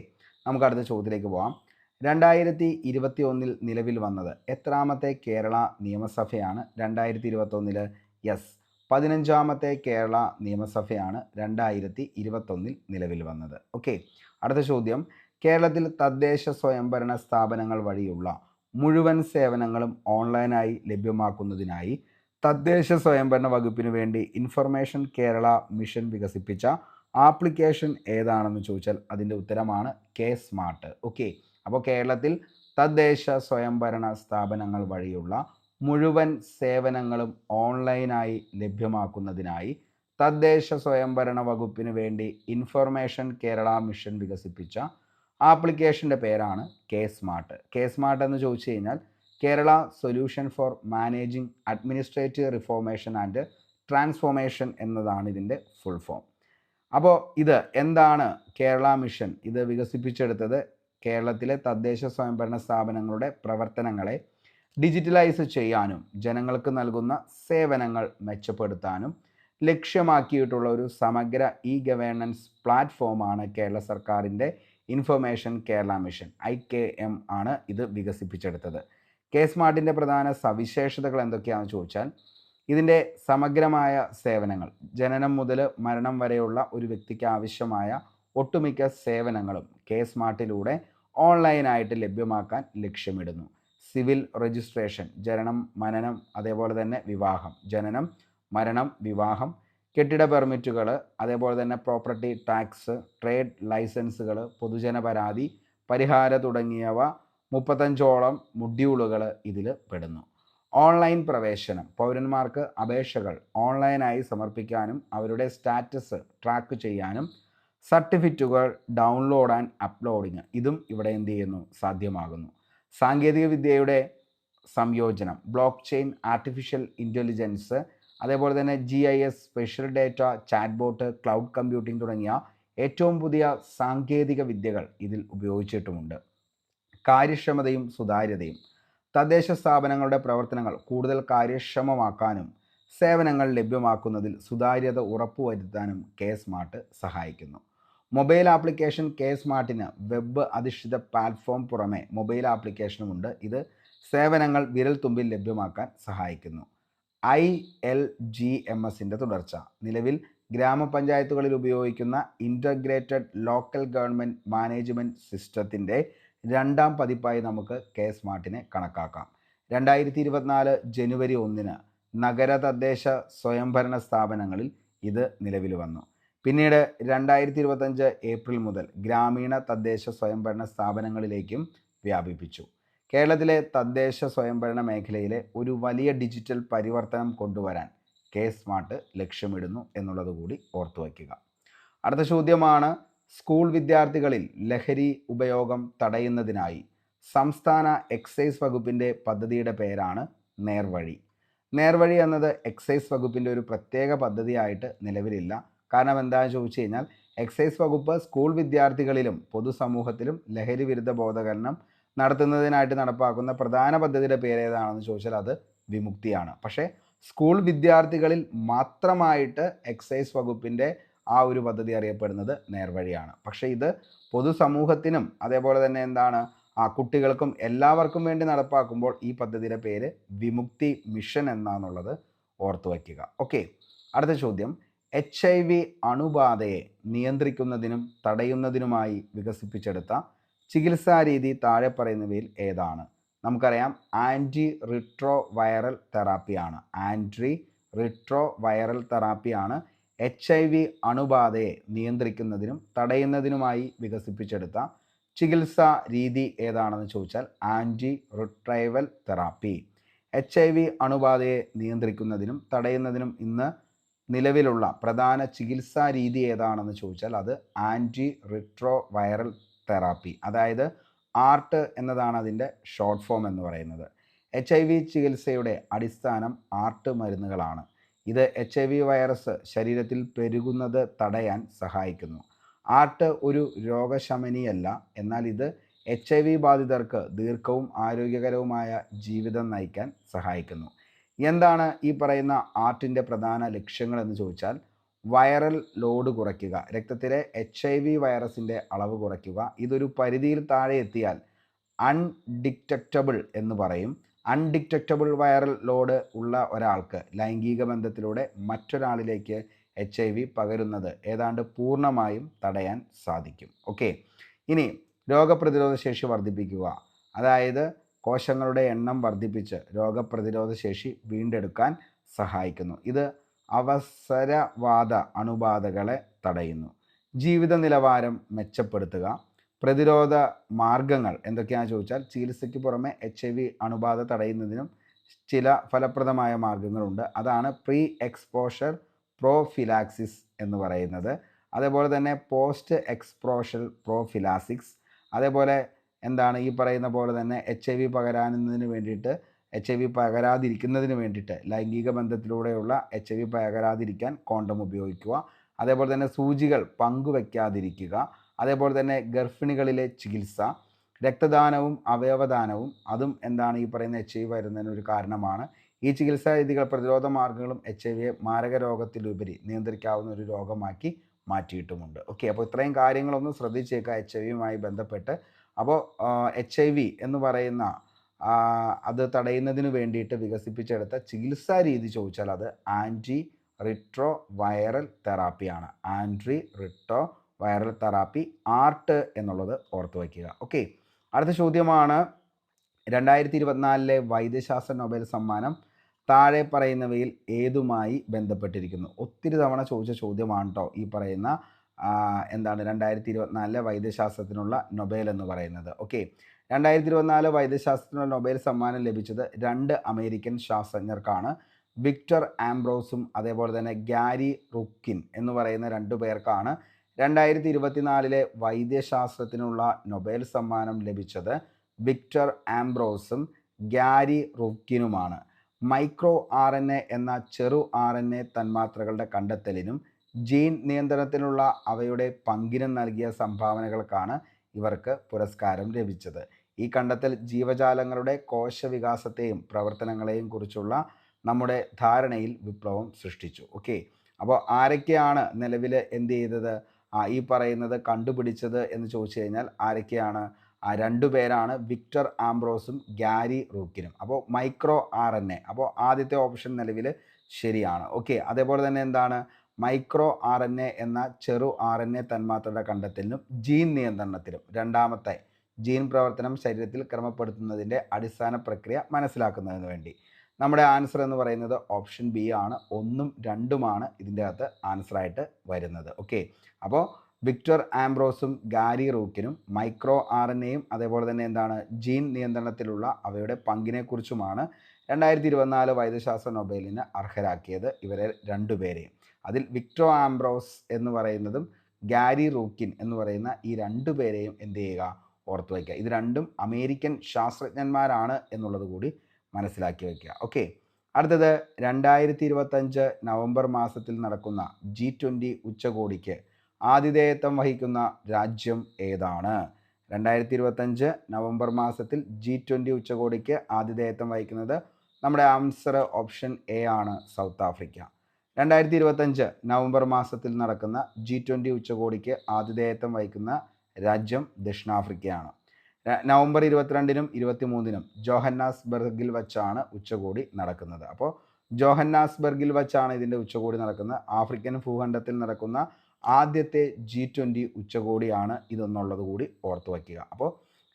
നമുക്ക് അടുത്ത ചോദ്യത്തിലേക്ക് പോകാം. 2021 നിലവിൽ വന്നത് എത്രാമത്തെ കേരള നിയമസഭയാണ്? 2021 യെസ്, 15ാമത്തെ കേരള നിയമസഭയാണ് 2021 നിലവിൽ വന്നത്. ഓക്കെ, അടുത്ത ചോദ്യം. കേരളത്തിൽ തദ്ദേശ സ്വയംഭരണ സ്ഥാപനങ്ങൾ വഴിയുള്ള മുഴുവൻ സേവനങ്ങളും ഓൺലൈനായി ലഭ്യമാക്കുന്നതിനായി തദ്ദേശ സ്വയംഭരണ വകുപ്പിനു വേണ്ടി ഇൻഫർമേഷൻ കേരള മിഷൻ വികസിപ്പിച്ച ആപ്ലിക്കേഷൻ ഏതാണെന്ന് ചോദിച്ചാൽ അതിൻ്റെ ഉത്തരമാണ് കെ സ്മാർട്ട്. ഓക്കെ, അപ്പോൾ കേരളത്തിൽ തദ്ദേശ സ്വയംഭരണ സ്ഥാപനങ്ങൾ വഴിയുള്ള മുഴുവൻ സേവനങ്ങളും ഓൺലൈനായി ലഭ്യമാക്കുന്നതിനായി തദ്ദേശ സ്വയംഭരണ വകുപ്പിന് വേണ്ടി ഇൻഫർമേഷൻ കേരള മിഷൻ വികസിപ്പിച്ച ആപ്ലിക്കേഷൻ്റെ പേരാണ് കെ സ്മാർട്ട്. കെ സ്മാർട്ട് എന്ന് ചോദിച്ചു കഴിഞ്ഞാൽ Kerala solution for managing administrative reformation and transformation എന്നതാണ് ഇതിൻ്റെ ഫുൾ ഫോം. അപ്പോൾ ഇത് എന്താണ് കേരള മിഷൻ? ഇത് വികസിപ്പിച്ചെടുത്തത് കേരളത്തിലെ തദ്ദേശ സ്വയംഭരണ സ്ഥാപനങ്ങളുടെ പ്രവർത്തനങ്ങളെ ഡിജിറ്റലൈസ് ചെയ്യാനും ജനങ്ങൾക്ക് നൽകുന്ന സേവനങ്ങൾ മെച്ചപ്പെടുത്താനും ലക്ഷ്യമാക്കിയിട്ടുള്ള ഒരു സമഗ്ര ഇ ഗവേണൻസ് പ്ലാറ്റ്ഫോമാണ് കേരള സർക്കാരിൻ്റെ ഇൻഫർമേഷൻ കേരള മിഷൻ, IKM ആണ് ഇത് വികസിപ്പിച്ചെടുത്തത്. കെ സ്മാർട്ടിൻ്റെ പ്രധാന സവിശേഷതകൾ എന്തൊക്കെയാണെന്ന് ചോദിച്ചാൽ ഇതിൻ്റെ സമഗ്രമായ സേവനങ്ങൾ, ജനനം മുതൽ മരണം വരെയുള്ള ഒരു വ്യക്തിക്ക് ആവശ്യമായ ഒട്ടുമിക്ക സേവനങ്ങളും കെ സ്മാർട്ടിലൂടെ ഓൺലൈനായിട്ട് ലഭ്യമാക്കാൻ ലക്ഷ്യമിടുന്നു. സിവിൽ രജിസ്ട്രേഷൻ, ജനനം, മനനം, അതേപോലെ തന്നെ വിവാഹം, ജനനം, മരണം, വിവാഹം, കെട്ടിട പെർമിറ്റുകൾ, അതേപോലെ തന്നെ പ്രോപ്പർട്ടി ടാക്സ്, ട്രേഡ് ലൈസൻസുകൾ, പൊതുജന പരാതി, പരിഹാര തുടങ്ങിയവ 35ഓളം മൊഡ്യൂളുകൾ ഇതിൽ പെടുന്നു. ഓൺലൈൻ പ്രവേശനം, പൗരന്മാർക്ക് അപേക്ഷകൾ ഓൺലൈനായി സമർപ്പിക്കാനും അവരുടെ സ്റ്റാറ്റസ് ട്രാക്ക് ചെയ്യാനും സർട്ടിഫിക്കറ്റുകൾ ഡൗൺലോഡ് ആൻഡ് അപ്ലോഡിങ് ഇതും ഇവിടെ എന്ത് ചെയ്യുന്നു? സാധ്യമാകുന്നു. സാങ്കേതിക വിദ്യയുടെ സംയോജനം, ബ്ലോക്ക് ചെയിൻ, ആർട്ടിഫിഷ്യൽ ഇൻ്റലിജൻസ്, അതേപോലെ തന്നെ GIS, special data, chatbot, cloud computing തുടങ്ങിയ ഏറ്റവും പുതിയ സാങ്കേതിക വിദ്യകൾ ഇതിൽ ഉപയോഗിച്ചിട്ടുമുണ്ട്. കാര്യക്ഷമതയും സുതാര്യതയും, തദ്ദേശ സ്ഥാപനങ്ങളുടെ പ്രവർത്തനങ്ങൾ കൂടുതൽ കാര്യക്ഷമമാക്കാനും സേവനങ്ങൾ ലഭ്യമാക്കുന്നതിൽ സുതാര്യത ഉറപ്പുവരുത്താനും കെ സ്മാർട്ട് സഹായിക്കുന്നു. മൊബൈൽ ആപ്ലിക്കേഷൻ കെ സ്മാർട്ടിന് വെബ് അധിഷ്ഠിത പ്ലാറ്റ്ഫോം പുറമെ മൊബൈൽ ആപ്ലിക്കേഷനുമുണ്ട്. ഇത് സേവനങ്ങൾ വിരൽത്തുമ്പിൽ ലഭ്യമാക്കാൻ സഹായിക്കുന്നു. ILGMSൻ്റെ തുടർച്ച, നിലവിൽ ഗ്രാമപഞ്ചായത്തുകളിൽ ഉപയോഗിക്കുന്ന ഇൻ്റഗ്രേറ്റഡ് ലോക്കൽ ഗവൺമെൻറ് മാനേജ്മെൻറ്റ് സിസ്റ്റത്തിൻ്റെ 2ാം പതിപ്പായി നമുക്ക് കെ സ്മാർട്ടിനെ കണക്കാക്കാം. 2024 ജനുവരി 1 നഗര തദ്ദേശ സ്വയംഭരണ സ്ഥാപനങ്ങളിൽ ഇത് നിലവിൽ വന്നു. പിന്നീട് 2025 ഏപ്രിൽ മുതൽ ഗ്രാമീണ തദ്ദേശ സ്വയംഭരണ സ്ഥാപനങ്ങളിലേക്കും വ്യാപിപ്പിച്ചു. കേരളത്തിലെ തദ്ദേശ സ്വയംഭരണ മേഖലയിലെ ഒരു വലിയ ഡിജിറ്റൽ പരിവർത്തനം കൊണ്ടുവരാൻ കെ സ്മാർട്ട് ലക്ഷ്യമിടുന്നു എന്നുള്ളത് കൂടി ഓർത്തു വയ്ക്കുക. അടുത്ത ചോദ്യമാണ്, സ്കൂൾ വിദ്യാർത്ഥികളിൽ ലഹരി ഉപയോഗം തടയുന്നതിനായി സംസ്ഥാന എക്സൈസ് വകുപ്പിൻ്റെ പദ്ധതിയുടെ പേരാണ് നേർവഴി. നേർവഴി എന്നത് എക്സൈസ് വകുപ്പിൻ്റെ ഒരു പ്രത്യേക പദ്ധതിയായിട്ട് നിലവിലില്ല. കാരണം എന്താണെന്ന് ചോദിച്ചു കഴിഞ്ഞാൽ എക്സൈസ് വകുപ്പ് സ്കൂൾ വിദ്യാർത്ഥികളിലും പൊതുസമൂഹത്തിലും ലഹരി വിരുദ്ധ ബോധവൽക്കരണം നടത്തുന്നതിനായിട്ട് നടപ്പാക്കുന്ന പ്രധാന പദ്ധതിയുടെ പേര് ഏതാണെന്ന് ചോദിച്ചാൽ അത് വിമുക്തിയാണ്. പക്ഷേ സ്കൂൾ വിദ്യാർത്ഥികളിൽ മാത്രമായിട്ട് എക്സൈസ് വകുപ്പിൻ്റെ ആ ഒരു പദ്ധതി അറിയപ്പെടുന്നത് നേർവഴിയാണ്. പക്ഷേ ഇത് പൊതുസമൂഹത്തിനും അതേപോലെ തന്നെ എന്താണ് കുട്ടികൾക്കും എല്ലാവർക്കും വേണ്ടി നടപ്പാക്കുമ്പോൾ ഈ പദ്ധതിയുടെ പേര് വിമുക്തി മിഷൻ എന്നാന്നുള്ളത് ഓർത്തു വയ്ക്കുക. ഓക്കെ, അടുത്ത ചോദ്യം, HIV അണുബാധയെ നിയന്ത്രിക്കുന്നതിനും തടയുന്നതിനുമായി വികസിപ്പിച്ചെടുത്ത ചികിത്സാ രീതി താഴെ പറയുന്നവയിൽ ഏതാണ്? നമുക്കറിയാം ആൻറ്റി റിട്രോ വൈറൽ തെറാപ്പിയാണ്. ആൻറ്റി റിട്രോ വൈറൽ തെറാപ്പിയാണ് HIV അണുബാധയെ നിയന്ത്രിക്കുന്നതിനും തടയുന്നതിനുമായി വികസിപ്പിച്ചെടുത്ത ചികിത്സാ രീതി ഏതാണെന്ന് ചോദിച്ചാൽ ആൻറ്റി റിട്രൈവൽ തെറാപ്പി. HIV അണുബാധയെ നിയന്ത്രിക്കുന്നതിനും തടയുന്നതിനും ഇന്ന് നിലവിലുള്ള പ്രധാന ചികിത്സാ രീതി ഏതാണെന്ന് ചോദിച്ചാൽ അത് ആൻറ്റി റിട്രോ വൈറൽ തെറാപ്പി, അതായത് ആർട്ട് എന്നതാണ് അതിൻ്റെ ഷോർട്ട് ഫോം എന്ന് പറയുന്നത്. HIV ചികിത്സയുടെ അടിസ്ഥാനം ആർട്ട് മരുന്നുകളാണ്. ഇത് HIV വൈറസ് ശരീരത്തിൽ പെരുകുന്നത് തടയാൻ സഹായിക്കുന്നു. ആർട്ട് ഒരു രോഗശമനിയല്ല, എന്നാൽ ഇത് HIV ബാധിതർക്ക് ദീർഘവും ആരോഗ്യകരവുമായ ജീവിതം നയിക്കാൻ സഹായിക്കുന്നു. എന്താണ് ഈ പറയുന്ന ആർട്ടിൻ്റെ പ്രധാന ലക്ഷ്യങ്ങൾ എന്ന് ചോദിച്ചാൽ വൈറൽ ലോഡ് കുറയ്ക്കുക, രക്തത്തിലെ HIV വൈറസിൻ്റെ അളവ് കുറയ്ക്കുക. ഇതൊരു പരിധിയിൽ താഴെ എത്തിയാൽ അൺഡിറ്റക്റ്റബിൾ എന്ന് പറയും. അൺഡിറ്റക്റ്റബിൾ വൈറൽ ലോഡ് ഉള്ള ഒരാൾക്ക് ലൈംഗിക ബന്ധത്തിലൂടെ മറ്റൊരാളിലേക്ക് HIV പകരുന്നത് ഏതാണ്ട് പൂർണ്ണമായും തടയാൻ സാധിക്കും. ഓക്കെ, ഇനി രോഗപ്രതിരോധ ശേഷി വർദ്ധിപ്പിക്കുക, അതായത് കോശങ്ങളുടെ എണ്ണം വർദ്ധിപ്പിച്ച് രോഗപ്രതിരോധ ശേഷി വീണ്ടെടുക്കാൻ സഹായിക്കുന്നു. ഇത് അവസരവാദ അണുബാധകളെ തടയുന്നു. ജീവിത നിലവാരം മെച്ചപ്പെടുത്തുക. പ്രതിരോധ മാർഗങ്ങൾ എന്തൊക്കെയാണെന്ന് ചോദിച്ചാൽ ചികിത്സയ്ക്ക് പുറമെ HIV അണുബാധ തടയുന്നതിനും ചില ഫലപ്രദമായ മാർഗങ്ങളുണ്ട്. അതാണ് പ്രീ എക്സ്പോഷർ പ്രോഫിലാക്സിസ് എന്ന് പറയുന്നത്. അതേപോലെ തന്നെ പോസ്റ്റ് എക്സ്പോഷർ പ്രോഫിലാക്സിസ്. അതേപോലെ എന്താണ് ഈ പറയുന്ന പോലെ തന്നെ HIV പകരാതിരിക്കുന്നതിന് വേണ്ടിയിട്ട് ലൈംഗിക ബന്ധത്തിലൂടെയുള്ള HIV പകരാതിരിക്കാൻ കോണ്ടം ഉപയോഗിക്കുക. അതേപോലെ തന്നെ സൂചികൾ പങ്കുവയ്ക്കാതിരിക്കുക. അതേപോലെ തന്നെ ഗർഭിണികളിലെ ചികിത്സ, രക്തദാനവും അവയവദാനവും അതും എന്താണ് ഈ പറയുന്ന HIV വരുന്നതിന് ഒരു കാരണമാണ്. ഈ ചികിത്സാ രീതികൾ പ്രതിരോധ മാർഗങ്ങളും HIVയെ മാരക രോഗത്തിലുപരി നിയന്ത്രിക്കാവുന്ന ഒരു രോഗമാക്കി മാറ്റിയിട്ടുമുണ്ട്. ഓക്കെ, അപ്പോൾ ഇത്രയും കാര്യങ്ങളൊന്നും ശ്രദ്ധിച്ചേക്കുക HIV ബന്ധപ്പെട്ട്. അപ്പോൾ HIV എന്ന് പറയുന്ന അത് തടയുന്നതിന് വേണ്ടിയിട്ട് വികസിപ്പിച്ചെടുത്ത ചികിത്സാ രീതി ചോദിച്ചാൽ അത് ആൻറ്റി റിട്രോ വൈറൽ തെറാപ്പിയാണ്. Anti retro viral therapy, art എന്നുള്ളത് ഓർത്തു വയ്ക്കുക. ഓക്കെ, അടുത്ത ചോദ്യമാണ് 2024 വൈദ്യശാസ്ത്ര നൊബേൽ സമ്മാനം താഴെ പറയുന്നവയിൽ ഏതുമായി ബന്ധപ്പെട്ടിരിക്കുന്നു? ഒത്തിരി തവണ ചോദിച്ച ചോദ്യമാണ് കേട്ടോ ഈ പറയുന്ന 2024 വൈദ്യശാസ്ത്രത്തിനുള്ള നൊബേൽ എന്ന് പറയുന്നത്. ഓക്കെ, 2024 വൈദ്യശാസ്ത്രത്തിനുള്ള നൊബേൽ സമ്മാനം ലഭിച്ചത് 2 അമേരിക്കൻ ശാസ്ത്രജ്ഞർക്കാണ്. വിക്ടർ ആംബ്രോസും അതേപോലെ തന്നെ ഗാരി റുക്കിൻ എന്ന് പറയുന്ന 2 പേർക്കാണ് 2024 വൈദ്യശാസ്ത്രത്തിനുള്ള നൊബേൽ സമ്മാനം ലഭിച്ചത്. വിക്ടർ ആംബ്രോസും ഗാരി റുക്കിനുമാണ്. മൈക്രോ RNA എന്ന ചെറു RNA തന്മാത്രകളുടെ കണ്ടെത്തലിനും ജീൻ നിയന്ത്രണത്തിനുള്ള അവയുടെ പങ്കിനും നൽകിയ സംഭാവനകൾക്കാണ് ഇവർക്ക് പുരസ്കാരം ലഭിച്ചത്. ഈ കണ്ടെത്തൽ ജീവജാലങ്ങളുടെ കോശവികാസത്തെയും പ്രവർത്തനങ്ങളെയും കുറിച്ചുള്ള നമ്മുടെ ധാരണയിൽ വിപ്ലവം സൃഷ്ടിച്ചു. ഓക്കെ, അപ്പോൾ ആരൊക്കെയാണ് നിലവിൽ എന്ത് ചെയ്തത് ഈ പറയുന്നത് കണ്ടുപിടിച്ചത് എന്ന് ചോദിച്ചു കഴിഞ്ഞാൽ ആരൊക്കെയാണ്? 2 പേരാണ്, വിക്ടർ ആംബ്രോസും ഗാരി റൂക്കിനും. അപ്പോൾ മൈക്രോ RNA, അപ്പോൾ ആദ്യത്തെ ഓപ്ഷൻ നിലവിൽ ശരിയാണ്. ഓക്കെ, അതേപോലെ തന്നെ എന്താണ് മൈക്രോ RNA എന്ന ചെറു RNA തന്മാത്രയുടെ കണ്ടെത്തലിനും ജീൻ നിയന്ത്രണത്തിനും, രണ്ടാമത്തെ ജീൻ പ്രവർത്തനം ശരീരത്തിൽ ക്രമപ്പെടുത്തുന്നതിൻ്റെ അടിസ്ഥാന പ്രക്രിയ മനസ്സിലാക്കുന്നതിന് വേണ്ടി. നമ്മുടെ ആൻസർ എന്ന് പറയുന്നത് ഓപ്ഷൻ ബി ആണ്. 1ഉം 2ഉമാണ് ഇതിൻ്റെ അകത്ത് ആൻസറായിട്ട് വരുന്നത്. ഓക്കെ, അപ്പോൾ വിക്ടർ ആംബ്രോസും ഗാരി റൂക്കിനും മൈക്രോ RNAയും അതേപോലെ തന്നെ എന്താണ് ജീൻ നിയന്ത്രണത്തിലുള്ള അവയുടെ പങ്കിനെക്കുറിച്ചുമാണ് 2024 വൈദ്യശാസ്ത്ര നൊബേലിന് അർഹരാക്കിയത് ഇവരെ 2 പേരെയും. അതിൽ വിക്ടർ ആംബ്രോസ് എന്ന് പറയുന്നതും ഗാരി റൂക്കിൻ എന്ന് പറയുന്ന ഈ 2 പേരെയും എന്ത് ചെയ്യുക, ഓർത്തു വയ്ക്കുക. ഇത് 2ഉം അമേരിക്കൻ ശാസ്ത്രജ്ഞന്മാരാണ് എന്നുള്ളത് കൂടി മനസ്സിലാക്കി വയ്ക്കുക. ഓക്കെ, അടുത്തത് 2025 നവംബർ മാസത്തിൽ നടക്കുന്ന G20 ഉച്ചകോടിക്ക് ആതിഥേയത്വം വഹിക്കുന്ന രാജ്യം ഏതാണ്? 2025 നവംബർ മാസത്തിൽ G20 ഉച്ചകോടിക്ക് ആതിഥേയത്വം വഹിക്കുന്നത് നമ്മുടെ ആൻസർ ഓപ്ഷൻ എ ആണ്, സൗത്ത് ആഫ്രിക്ക. 2025 നവംബർ മാസത്തിൽ നടക്കുന്ന G20 ഉച്ചകോടിക്ക് ആതിഥേയത്വം വഹിക്കുന്ന രാജ്യം ദക്ഷിണാഫ്രിക്കയാണ്. നവംബർ 22നും 23നും ജോഹന്നാസ്ബർഗിൽ വച്ചാണ് ഉച്ചകോടി നടക്കുന്നത്. അപ്പോൾ ജോഹന്നാസ്ബർഗിൽ വച്ചാണ് ഇതിൻ്റെ ഉച്ചകോടി നടക്കുന്നത്. ആഫ്രിക്കൻ ഭൂഖണ്ഡത്തിൽ നടക്കുന്ന ആദ്യത്തെ G20 ഉച്ചകോടിയാണ് ഇതെന്നുള്ളത് കൂടി ഓർത്തു വയ്ക്കുക. അപ്പോൾ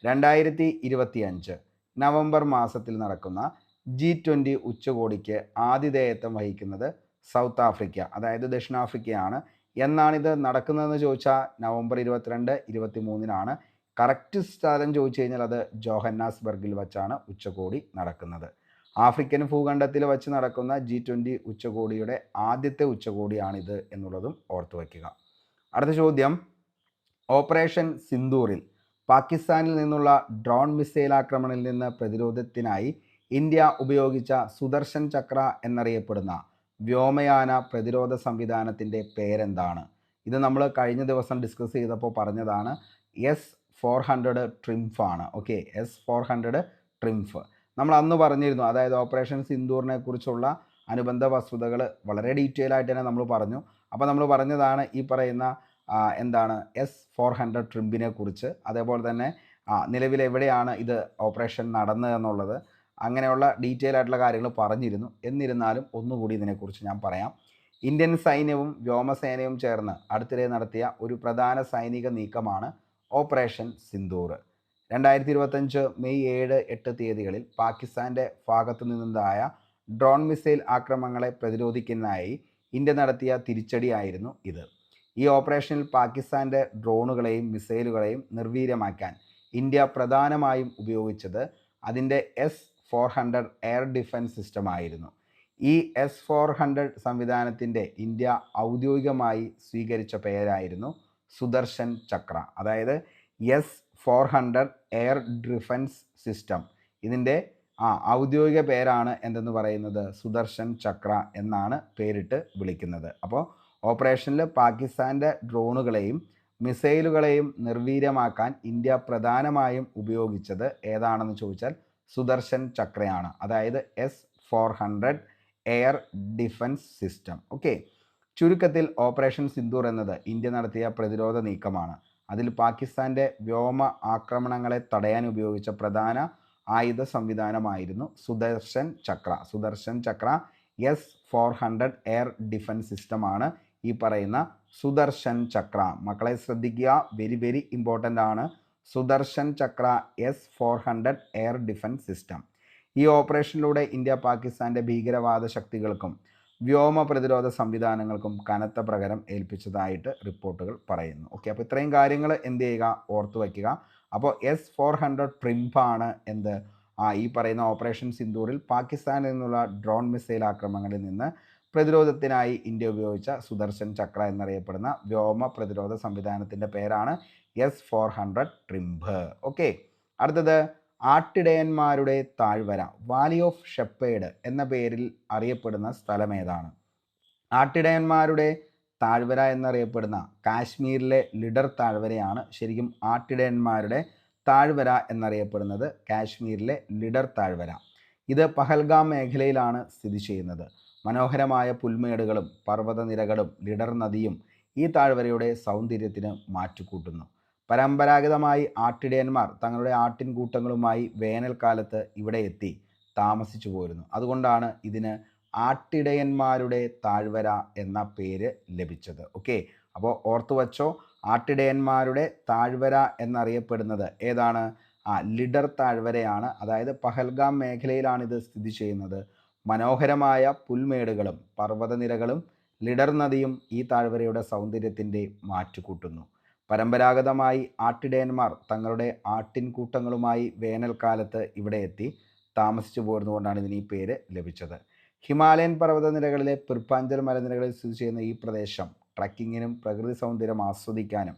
2025 നവംബർ മാസത്തിൽ നടക്കുന്ന G20 ഉച്ചകോടിക്ക് ആതിഥേയത്വം വഹിക്കുന്നത് സൗത്ത് ആഫ്രിക്ക, അതായത് ദക്ഷിണാഫ്രിക്കയാണ്. എന്നാണിത് നടക്കുന്നതെന്ന് ചോദിച്ചാൽ നവംബർ 22-23 കറക്റ്റ് സ്ഥലം ചോദിച്ചു കഴിഞ്ഞാൽ അത് ജോഹന്നാസ്ബർഗിൽ വച്ചാണ് ഉച്ചകോടി നടക്കുന്നത്. ആഫ്രിക്കൻ ഭൂഖണ്ഡത്തിൽ വച്ച് നടക്കുന്ന G20 ഉച്ചകോടിയുടെ ആദ്യത്തെ ഉച്ചകോടിയാണിത് എന്നുള്ളതും ഓർത്തു വയ്ക്കുക. അടുത്ത ചോദ്യം, ഓപ്പറേഷൻ സിന്ദൂറിൽ പാകിസ്ഥാനിൽ നിന്നുള്ള ഡ്രോൺ മിസൈൽ ആക്രമണത്തിൽ നിന്ന് പ്രതിരോധത്തിനായി ഇന്ത്യ ഉപയോഗിച്ച സുദർശൻ ചക്ര എന്നറിയപ്പെടുന്ന വ്യോമയാന പ്രതിരോധ സംവിധാനത്തിൻ്റെ പേരെന്താണ്? ഇത് നമ്മൾ കഴിഞ്ഞ ദിവസം ഡിസ്കസ് ചെയ്തപ്പോൾ പറഞ്ഞതാണ്. S-400 ട്രിംഫ് ആണ്. ഓക്കെ, S-400 ട്രിംഫ് നമ്മൾ അന്ന് പറഞ്ഞിരുന്നു. അതായത് ഓപ്പറേഷൻ സിന്ദൂറിനെ കുറിച്ചുള്ള അനുബന്ധ വസ്തുതകൾ വളരെ ഡീറ്റെയിൽ ആയിട്ട് തന്നെ നമ്മൾ പറഞ്ഞു. അപ്പോൾ നമ്മൾ പറഞ്ഞതാണ് ഈ പറയുന്ന എന്താണ് S-400 ട്രിംഫിനെ കുറിച്ച്. അതേപോലെ തന്നെ നിലവിൽ എവിടെയാണ് ഇത് ഓപ്പറേഷൻ നടന്നതെന്നുള്ളത്, അങ്ങനെയുള്ള ഡീറ്റെയിൽ ആയിട്ടുള്ള കാര്യങ്ങൾ പറഞ്ഞിരുന്നു. എന്നിരുന്നാലും ഒന്നുകൂടി ഇതിനെക്കുറിച്ച് ഞാൻ പറയാം. ഇന്ത്യൻ സൈന്യവും വ്യോമസേനയും ചേർന്ന് അടുത്തിടെ നടത്തിയ ഒരു പ്രധാന സൈനിക നീക്കമാണ് ഓപ്പറേഷൻ സിന്ദൂർ. 2025 മെയ് 7-8 തീയതികളിൽ പാകിസ്ഥാൻ്റെ ഭാഗത്തു നിന്നുണ്ടായ ഡ്രോൺ മിസൈൽ ആക്രമണങ്ങളെ പ്രതിരോധിക്കുന്നതിനായി ഇന്ത്യ നടത്തിയ തിരിച്ചടിയായിരുന്നു ഇത്. ഈ ഓപ്പറേഷനിൽ പാകിസ്ഥാൻ്റെ ഡ്രോണുകളെയും മിസൈലുകളെയും നിർവീര്യമാക്കാൻ ഇന്ത്യ പ്രധാനമായും ഉപയോഗിച്ചത് അതിൻ്റെ S-400 എയർ ഡിഫൻസ് സിസ്റ്റം ആയിരുന്നു. ഈ S-400 സംവിധാനത്തിൻ്റെ ഇന്ത്യ ഔദ്യോഗികമായി സ്വീകരിച്ച പേരായിരുന്നു സുദർശൻ ചക്ര. അതായത് S-400 എയർ ഡിഫൻസ് സിസ്റ്റം, ഇതിൻ്റെ ഔദ്യോഗിക പേരാണ് എന്തെന്ന് പറയുന്നത് സുദർശൻ ചക്ര എന്നാണ് പേരിട്ട് വിളിക്കുന്നത്. അപ്പോൾ ഓപ്പറേഷനിൽ പാകിസ്ഥാൻ്റെ ഡ്രോണുകളെയും മിസൈലുകളെയും നിർവീര്യമാക്കാൻ ഇന്ത്യ പ്രധാനമായും ഉപയോഗിച്ചത് ഏതാണെന്ന് ചോദിച്ചാൽ സുദർശൻ ചക്രയാണ്. അതായത് S-400 air defence system. Okay, ചുരുക്കത്തിൽ ഓപ്പറേഷൻ സിന്ദൂർ എന്നത് ഇന്ത്യ നടത്തിയ പ്രതിരോധ നീക്കമാണ്. അതിൽ പാകിസ്ഥാൻ്റെ വ്യോമ ആക്രമണങ്ങളെ തടയാൻ ഉപയോഗിച്ച പ്രധാന ആയുധ സംവിധാനമായിരുന്നു സുദർശൻ ചക്ര. സുദർശൻ ചക്ര S-400 എയർ ഡിഫൻസ് സിസ്റ്റമാണ് ഈ പറയുന്ന സുദർശൻ ചക്ര. മക്കളെ ശ്രദ്ധിക്കുക, വെരി വെരി ഇമ്പോർട്ടൻ്റ് ആണ്. സുദർശൻ ചക്ര S-400 എയർ ഡിഫൻസ് സിസ്റ്റം. ഈ ഓപ്പറേഷനിലൂടെ ഇന്ത്യ പാകിസ്ഥാൻ്റെ ഭീകരവാദ ശക്തികൾക്കും വ്യോമ പ്രതിരോധ സംവിധാനങ്ങൾക്കും കനത്ത പ്രഹരം ഏൽപ്പിച്ചതായിട്ട് റിപ്പോർട്ടുകൾ പറയുന്നു. ഓക്കെ, അപ്പോൾ ഇത്രയും കാര്യങ്ങൾ എന്ത് ചെയ്യുക, ഓർത്തു വയ്ക്കുക. അപ്പോൾ S-400 ട്രിംഫാണ് എന്ത് ഈ പറയുന്ന ഓപ്പറേഷൻ സിന്ദൂറിൽ പാകിസ്ഥാനിൽ നിന്നുള്ള ഡ്രോൺ മിസൈൽ ആക്രമണങ്ങളിൽ നിന്ന് പ്രതിരോധത്തിനായി ഇന്ത്യ ഉപയോഗിച്ച സുദർശൻ ചക്ര എന്നറിയപ്പെടുന്ന വ്യോമ പ്രതിരോധ സംവിധാനത്തിൻ്റെ പേരാണ് S-400 ട്രിംഫ്. ഓക്കെ, അടുത്തത് ആട്ടിടയന്മാരുടെ താഴ്വര വാലി ഓഫ് ഷെപ്പേഡ് എന്ന പേരിൽ അറിയപ്പെടുന്ന സ്ഥലം ഏതാണ്? ആട്ടിടയന്മാരുടെ താഴ്വര എന്നറിയപ്പെടുന്ന കാശ്മീരിലെ ലിഡർ താഴ്വരയാണ് ശരിക്കും ആട്ടിടയന്മാരുടെ താഴ്വര എന്നറിയപ്പെടുന്നത്. കാശ്മീരിലെ ലിഡർ താഴ്വര ഇത് പഹൽഗാം മേഖലയിലാണ് സ്ഥിതി ചെയ്യുന്നത്. മനോഹരമായ പുൽമേടുകളും പർവ്വതനിരകളും ലിഡർ നദിയും ഈ താഴ്വരയുടെ സൗന്ദര്യത്തിന് മാറ്റുകൂട്ടുന്നു. പരമ്പരാഗതമായി ആട്ടിടയന്മാർ തങ്ങളുടെ ആട്ടിൻകൂട്ടങ്ങളുമായി വേനൽക്കാലത്ത് ഇവിടെ എത്തി താമസിച്ചു പോരുന്നു. അതുകൊണ്ടാണ് ഇതിന് ആട്ടിടയന്മാരുടെ താഴ്വര എന്ന പേര് ലഭിച്ചത്. ഓക്കെ, അപ്പോൾ ഓർത്തു വച്ചോ, ആട്ടിടയന്മാരുടെ താഴ്വര എന്നറിയപ്പെടുന്നത് ഏതാണ്? ലിഡർ താഴ്വരയാണ്. അതായത് പഹൽഗാം മേഖലയിലാണ് ഇത് സ്ഥിതി ചെയ്യുന്നത്. മനോഹരമായ പുൽമേടുകളും പർവ്വതനിരകളും ലിഡർ നദിയും ഈ താഴ്വരയുടെ സൗന്ദര്യത്തിൻ്റെ മാറ്റുകൂട്ടുന്നു. പരമ്പരാഗതമായി ആട്ടിടയന്മാർ തങ്ങളുടെ ആട്ടിൻകൂട്ടങ്ങളുമായി വേനൽക്കാലത്ത് ഇവിടെ എത്തി താമസിച്ചു പോരുന്നതുകൊണ്ടാണ് ഇതിന് ഈ പേര് ലഭിച്ചത്. ഹിമാലയൻ പർവ്വതനിരകളിലെ പിർപ്പാഞ്ചൽ മലനിരകളിൽ സ്ഥിതി ചെയ്യുന്ന ഈ പ്രദേശം ട്രക്കിങ്ങിനും പ്രകൃതി സൗന്ദര്യം ആസ്വദിക്കാനും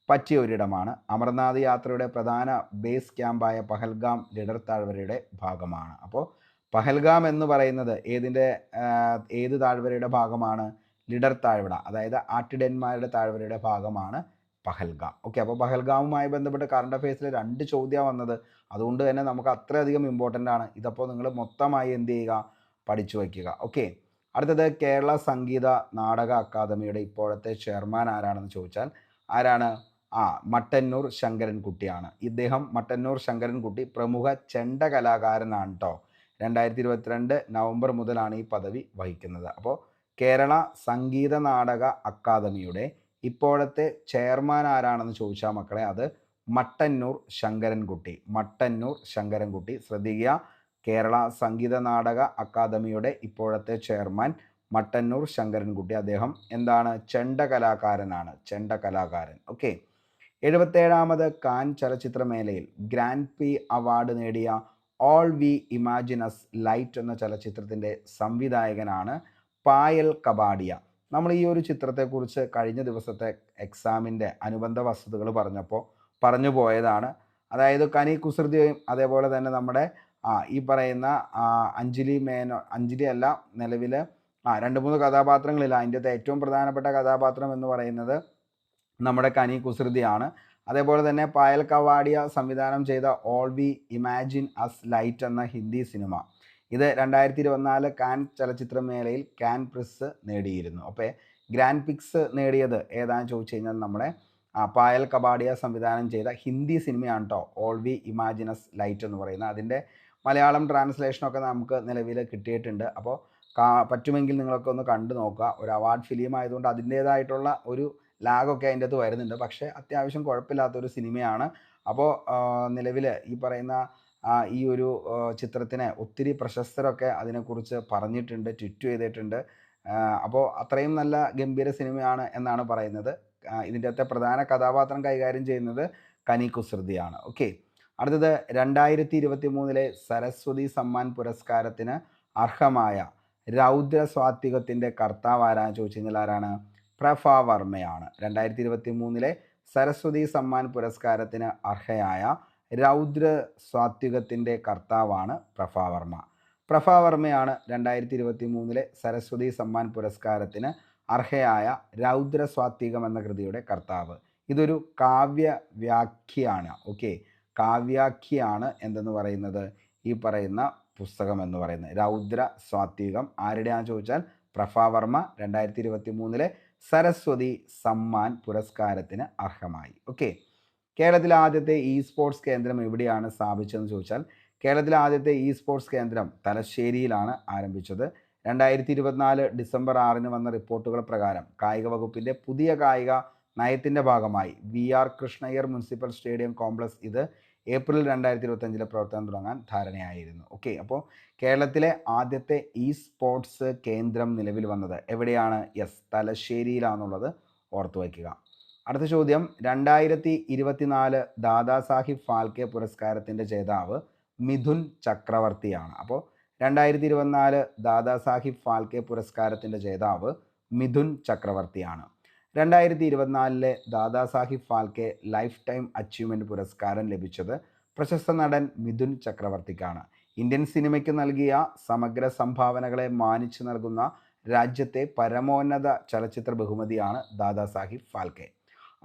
പറ്റിയ ഒരിടമാണ്. അമർനാഥ് യാത്രയുടെ പ്രധാന ബേസ് ക്യാമ്പായ പഹൽഗാം ലിഡർ താഴ്വരയുടെ ഭാഗമാണ്. അപ്പോൾ പഹൽഗാം എന്ന് പറയുന്നത് ഏത് താഴ്വരയുടെ ഭാഗമാണ്? ലിഡർ താഴ്വര, അതായത് ആട്ടിടയന്മാരുടെ താഴ്വരയുടെ ഭാഗമാണ് പഹൽഗാം. ഓക്കെ, അപ്പോൾ പഹൽഗാമുമായി ബന്ധപ്പെട്ട് കറണ്ട് അഫയേഴ്സിൽ 2 ചോദ്യമാണ് വന്നത്. അതുകൊണ്ട് തന്നെ നമുക്ക് അത്രയധികം ഇമ്പോർട്ടൻ്റ് ആണ്. ഇതപ്പോൾ നിങ്ങൾ മൊത്തമായി എന്ത് ചെയ്യുക, പഠിച്ചു വയ്ക്കുക. ഓക്കെ, അടുത്തത് കേരള സംഗീത നാടക അക്കാദമിയുടെ ഇപ്പോഴത്തെ ചെയർമാൻ ആരാണെന്ന് ചോദിച്ചാൽ ആരാണ്? മട്ടന്നൂർ ശങ്കരൻകുട്ടിയാണ്. ഇദ്ദേഹം മട്ടന്നൂർ ശങ്കരൻകുട്ടി പ്രമുഖ ചെണ്ട കലാകാരനാണ് കേട്ടോ. 2022 നവംബർ മുതലാണ് ഈ പദവി വഹിക്കുന്നത്. അപ്പോൾ കേരള സംഗീത നാടക അക്കാദമിയുടെ ഇപ്പോഴത്തെ ചെയർമാൻ ആരാണെന്ന് ചോദിച്ചാൽ മക്കളെ അത് മട്ടന്നൂർ ശങ്കരൻകുട്ടി. മട്ടന്നൂർ ശങ്കരൻകുട്ടി. ശ്രദ്ധിക്കുക, കേരള സംഗീത നാടക അക്കാദമിയുടെ ഇപ്പോഴത്തെ ചെയർമാൻ മട്ടന്നൂർ ശങ്കരൻകുട്ടി. അദ്ദേഹം എന്താണ്? ചെണ്ട കലാകാരനാണ്. ചെണ്ട കലാകാരൻ. ഓക്കെ. 77ാമത് കാൻ ചലച്ചിത്രമേളയിൽ ഗ്രാൻഡ് പി അവാർഡ് നേടിയ ഓൾ വി ഇമാജിനസ് ലൈറ്റ് എന്ന ചലച്ചിത്രത്തിൻ്റെ സംവിധായകനാണ് പായൽ കപാഡിയ. നമ്മൾ ഈ ഒരു ചിത്രത്തെക്കുറിച്ച് കഴിഞ്ഞ ദിവസത്തെ എക്സാമിൻ്റെ അനുബന്ധ വസ്തുതകൾ പറഞ്ഞപ്പോൾ പറഞ്ഞു പോയതാണ്. അതായത് കനി കുസൃതിയും അതേപോലെ തന്നെ നമ്മുടെ ഈ പറയുന്ന അഞ്ജലി അഞ്ജലി അല്ല, നിലവിൽ 2-3 കഥാപാത്രങ്ങളില്ല. അതിൻ്റെ ഏറ്റവും പ്രധാനപ്പെട്ട കഥാപാത്രം എന്ന് പറയുന്നത് നമ്മുടെ കനി കുസൃതിയാണ്. അതേപോലെ തന്നെ പായൽ കവാഡിയ സംവിധാനം ചെയ്ത all we imagine us light എന്ന ഹിന്ദി സിനിമ, ഇത് 2024 കാൻ ചലച്ചിത്രമേളയിൽ കാൻ പ്രിസ് നേടിയിരുന്നു. അപ്പോൾ ഗ്രാൻഡ് പിക്സ് നേടിയത് ഏതാണെന്ന് ചോദിച്ചു കഴിഞ്ഞാൽ നമ്മുടെ പായൽ കപാഡിയ സംവിധാനം ചെയ്ത ഹിന്ദി സിനിമയാണ് കേട്ടോ ഓൾ വി ഇമാജിനസ് ലൈറ്റ് എന്ന് പറയുന്നത്. അതിൻ്റെ മലയാളം ട്രാൻസ്ലേഷനൊക്കെ നമുക്ക് നിലവിൽ കിട്ടിയിട്ടുണ്ട്. അപ്പോൾ പറ്റുമെങ്കിൽ നിങ്ങളൊക്കെ ഒന്ന് കണ്ടു നോക്കുക. ഒരു അവാർഡ് ഫിലിം ആയതുകൊണ്ട് അതിൻ്റേതായിട്ടുള്ള ഒരു ലാഗൊക്കെ അതിൻ്റെ അകത്ത് വരുന്നുണ്ട്. പക്ഷേ അത്യാവശ്യം കുഴപ്പമില്ലാത്തൊരു സിനിമയാണ്. അപ്പോൾ നിലവിൽ ഈ പറയുന്ന ഈ ഒരു ചിത്രത്തിന് ഒത്തിരി പ്രശസ്തരൊക്കെ അതിനെക്കുറിച്ച് പറഞ്ഞിട്ടുണ്ട്, ട്വീറ്റ് ചെയ്തിട്ടുണ്ട്. അപ്പോൾ അത്രയും നല്ല ഗംഭീര സിനിമയാണ് എന്നാണ് പറയുന്നത്. ഇതിൻ്റെ അകത്തെ പ്രധാന കഥാപാത്രം കൈകാര്യം ചെയ്യുന്നത് കനി കുസൃതിയാണ്. ഓക്കെ. അടുത്തത് 2023 സരസ്വതി സമ്മാൻ പുരസ്കാരത്തിന് അർഹമായ രൗദ്ര സ്വാത്വികത്തിൻ്റെ കർത്താവ് ആരാന്ന് ചോദിച്ചു കഴിഞ്ഞാൽ ആരാണ്? പ്രഭ വർമ്മയാണ്. 2023 സരസ്വതി സമ്മാൻ പുരസ്കാരത്തിന് അർഹയായ രൗദ്ര സ്വാത്വികത്തിൻ്റെ കർത്താവാണ് പ്രഭ വർമ്മ. പ്രഭ വർമ്മയാണ് 2023 സരസ്വതി സമ്മാൻ പുരസ്കാരത്തിന് അർഹയായ രൗദ്ര സ്വാത്വികം എന്ന കൃതിയുടെ കർത്താവ്. ഇതൊരു കാവ്യവ്യാഖ്യയാണ്. ഓക്കെ, കാവ്യാഖ്യയാണ് എന്തെന്ന് പറയുന്നത് ഈ പറയുന്ന പുസ്തകം എന്ന് പറയുന്നത്. രൗദ്ര സ്വാത്വികം ആരുടെയാണെന്ന് ചോദിച്ചാൽ പ്രഭ വർമ്മ 2023 സരസ്വതി സമ്മാൻ പുരസ്കാരത്തിന് അർഹമായി. ഓക്കെ. കേരളത്തിലെ ആദ്യത്തെ ഇ സ്പോർട്സ് കേന്ദ്രം എവിടെയാണ് സ്ഥാപിച്ചതെന്ന് ചോദിച്ചാൽ കേരളത്തിലെ ആദ്യത്തെ ഇ സ്പോർട്സ് കേന്ദ്രം തലശ്ശേരിയിലാണ് ആരംഭിച്ചത്. 2024 ഡിസംബർ 6 വന്ന റിപ്പോർട്ടുകൾ പ്രകാരം കായിക വകുപ്പിൻ്റെ പുതിയ കായിക നയത്തിൻ്റെ ഭാഗമായി VR Krishna Iyer municipal stadium complex ഇത് ഏപ്രിൽ 2025 പ്രവർത്തനം തുടങ്ങാൻ ധാരണയായിരുന്നു. ഓക്കെ. അപ്പോൾ കേരളത്തിലെ ആദ്യത്തെ ഇ സ്പോർട്സ് കേന്ദ്രം നിലവിൽ വന്നത് എവിടെയാണ്? യെസ്, തലശ്ശേരിയിലാണെന്നുള്ളത് ഓർത്തു വയ്ക്കുക. അടുത്ത ചോദ്യം, 2024 ദാദാസാഹിബ് ഫാൽക്കെ പുരസ്കാരത്തിൻ്റെ ജേതാവ് മിഥുൻ ചക്രവർത്തിയാണ്. അപ്പോൾ 2024 ദാദാസാഹിബ് ഫാൽക്കെ പുരസ്കാരത്തിൻ്റെ ജേതാവ് മിഥുൻ ചക്രവർത്തിയാണ്. 2024 Dadasaheb Phalke lifetime achievement പുരസ്കാരം ലഭിച്ചത് പ്രശസ്ത നടൻ മിഥുൻ ചക്രവർത്തിക്കാണ്. ഇന്ത്യൻ സിനിമയ്ക്ക് നൽകിയ സമഗ്ര സംഭാവനകളെ മാനിച്ചു നൽകുന്ന രാജ്യത്തെ പരമോന്നത ചലച്ചിത്ര ബഹുമതിയാണ് ദാദാസാഹിബ് ഫാൽക്കെ.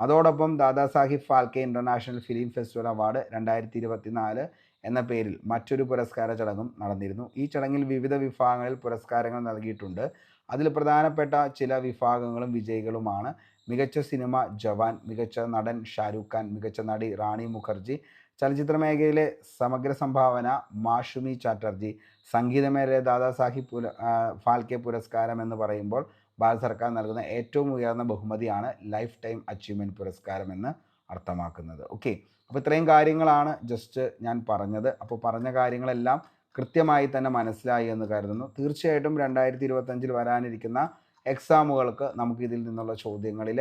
അതോടൊപ്പം Dadasaheb Phalke international film festival award 2024 എന്ന പേരിൽ മറ്റൊരു പുരസ്കാര ചടങ്ങും നടന്നിരുന്നു. ഈ ചടങ്ങിൽ വിവിധ വിഭാഗങ്ങളിൽ പുരസ്കാരങ്ങൾ നൽകിയിട്ടുണ്ട്. അതിൽ പ്രധാനപ്പെട്ട ചില വിഭാഗങ്ങളും വിജയികളുമാണ് മികച്ച സിനിമ ജവാൻ, മികച്ച നടൻ ഷാരൂഖ് ഖാൻ, മികച്ച നടി റാണി മുഖർജി, ചലച്ചിത്ര മേഖലയിലെ സമഗ്ര സംഭാവന മാഷുമി ചാറ്റർജി, സംഗീതമേഖലയിലെ ദാദാസാഹിബ് ഫാൽക്കെ പുരസ്കാരം എന്ന് പറയുമ്പോൾ ഭാരത സർക്കാർ നൽകുന്ന ഏറ്റവും ഉയർന്ന ബഹുമതിയാണ് ലൈഫ് ടൈം അച്ചീവ്മെൻറ്റ് പുരസ്കാരം എന്ന് അർത്ഥമാക്കുന്നത്. ഓക്കെ. അപ്പോൾ ഇത്രയും കാര്യങ്ങളാണ് ജസ്റ്റ് ഞാൻ പറഞ്ഞത്. അപ്പോൾ പറഞ്ഞ കാര്യങ്ങളെല്ലാം കൃത്യമായി തന്നെ മനസ്സിലായി എന്ന് കരുതുന്നു. തീർച്ചയായിട്ടും 2025 വരാനിരിക്കുന്ന എക്സാമുകൾക്ക് നമുക്ക് ഇതിൽ നിന്നുള്ള ചോദ്യങ്ങളിൽ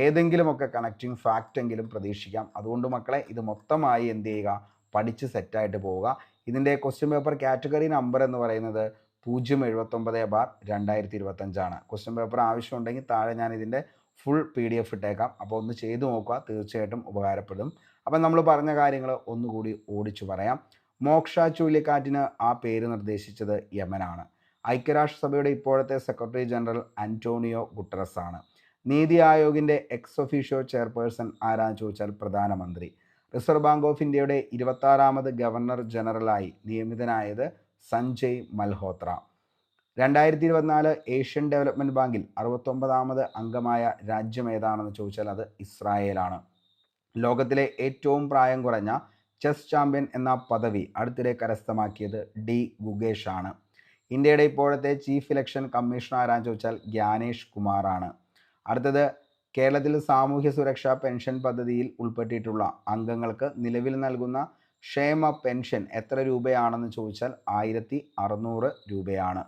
ഏതെങ്കിലുമൊക്കെ കണക്റ്റിംഗ് ഫാക്റ്റ് എങ്കിലും പ്രതീക്ഷിക്കാം. അതുകൊണ്ട് മക്കളെ ഇത് മൊത്തമായി എന്ത് ചെയ്യുക, പഠിച്ച് സെറ്റായിട്ട് പോവുക. ഇതിൻ്റെ ക്വസ്റ്റ്യൻ പേപ്പർ കാറ്റഗറി നമ്പർ എന്ന് പറയുന്നത് 079/2025 ആണ്. ക്വസ്റ്റ്യൻ പേപ്പർ ആവശ്യമുണ്ടെങ്കിൽ താഴെ ഞാൻ ഇതിൻ്റെ ഫുൾ PDF ഇട്ടേക്കാം. അപ്പോൾ ഒന്ന് ചെയ്തു നോക്കുക, തീർച്ചയായിട്ടും ഉപകാരപ്പെടും. അപ്പം നമ്മൾ പറഞ്ഞ കാര്യങ്ങൾ ഒന്നുകൂടി ഓടിച്ചു പറയാം. മോക്ഷ ചുഴലിക്കാറ്റിന് ആ പേര് നിർദ്ദേശിച്ചത് യമനാണ്. ഐക്യരാഷ്ട്രസഭയുടെ ഇപ്പോഴത്തെ സെക്രട്ടറി ജനറൽ അന്റോണിയോ ഗുട്ടറസ് ആണ്. നീതി ആയോഗിൻ്റെ എക്സ് ഒഫീഷ്യോ ചെയർപേഴ്സൺ ആരാന്ന് ചോദിച്ചാൽ പ്രധാനമന്ത്രി. റിസർവ് ബാങ്ക് ഓഫ് ഇന്ത്യയുടെ 26ാമത് ഗവർണർ ജനറലായി നിയമിതനായത് സഞ്ജയ് മൽഹോത്ര. 2024 ഏഷ്യൻ ഡെവലപ്മെൻറ്റ് ബാങ്കിൽ 69ാമത് അംഗമായ രാജ്യം ഏതാണെന്ന് ചോദിച്ചാൽ അത് ഇസ്രായേലാണ്. ലോകത്തിലെ ഏറ്റവും പ്രായം കുറഞ്ഞ ചെസ് ചാമ്പ്യൻ എന്ന പദവി അടുത്തിടെ കരസ്ഥമാക്കിയത് ഡി ഗുഗേഷ് ആണ്. ഇന്ത്യയുടെ ഇപ്പോഴത്തെ ചീഫ് ഇലക്ഷൻ കമ്മീഷണർ ആരാന്ന് ചോദിച്ചാൽ ജ്ഞാനേഷ് കുമാറാണ്. അടുത്തത് കേരളത്തിൽ സാമൂഹ്യ സുരക്ഷാ പെൻഷൻ പദ്ധതിയിൽ ഉൾപ്പെട്ടിട്ടുള്ള അംഗങ്ങൾക്ക് നിലവിൽ നൽകുന്ന ക്ഷേമ പെൻഷൻ എത്ര രൂപയാണെന്ന് ചോദിച്ചാൽ 1600 രൂപയാണ്.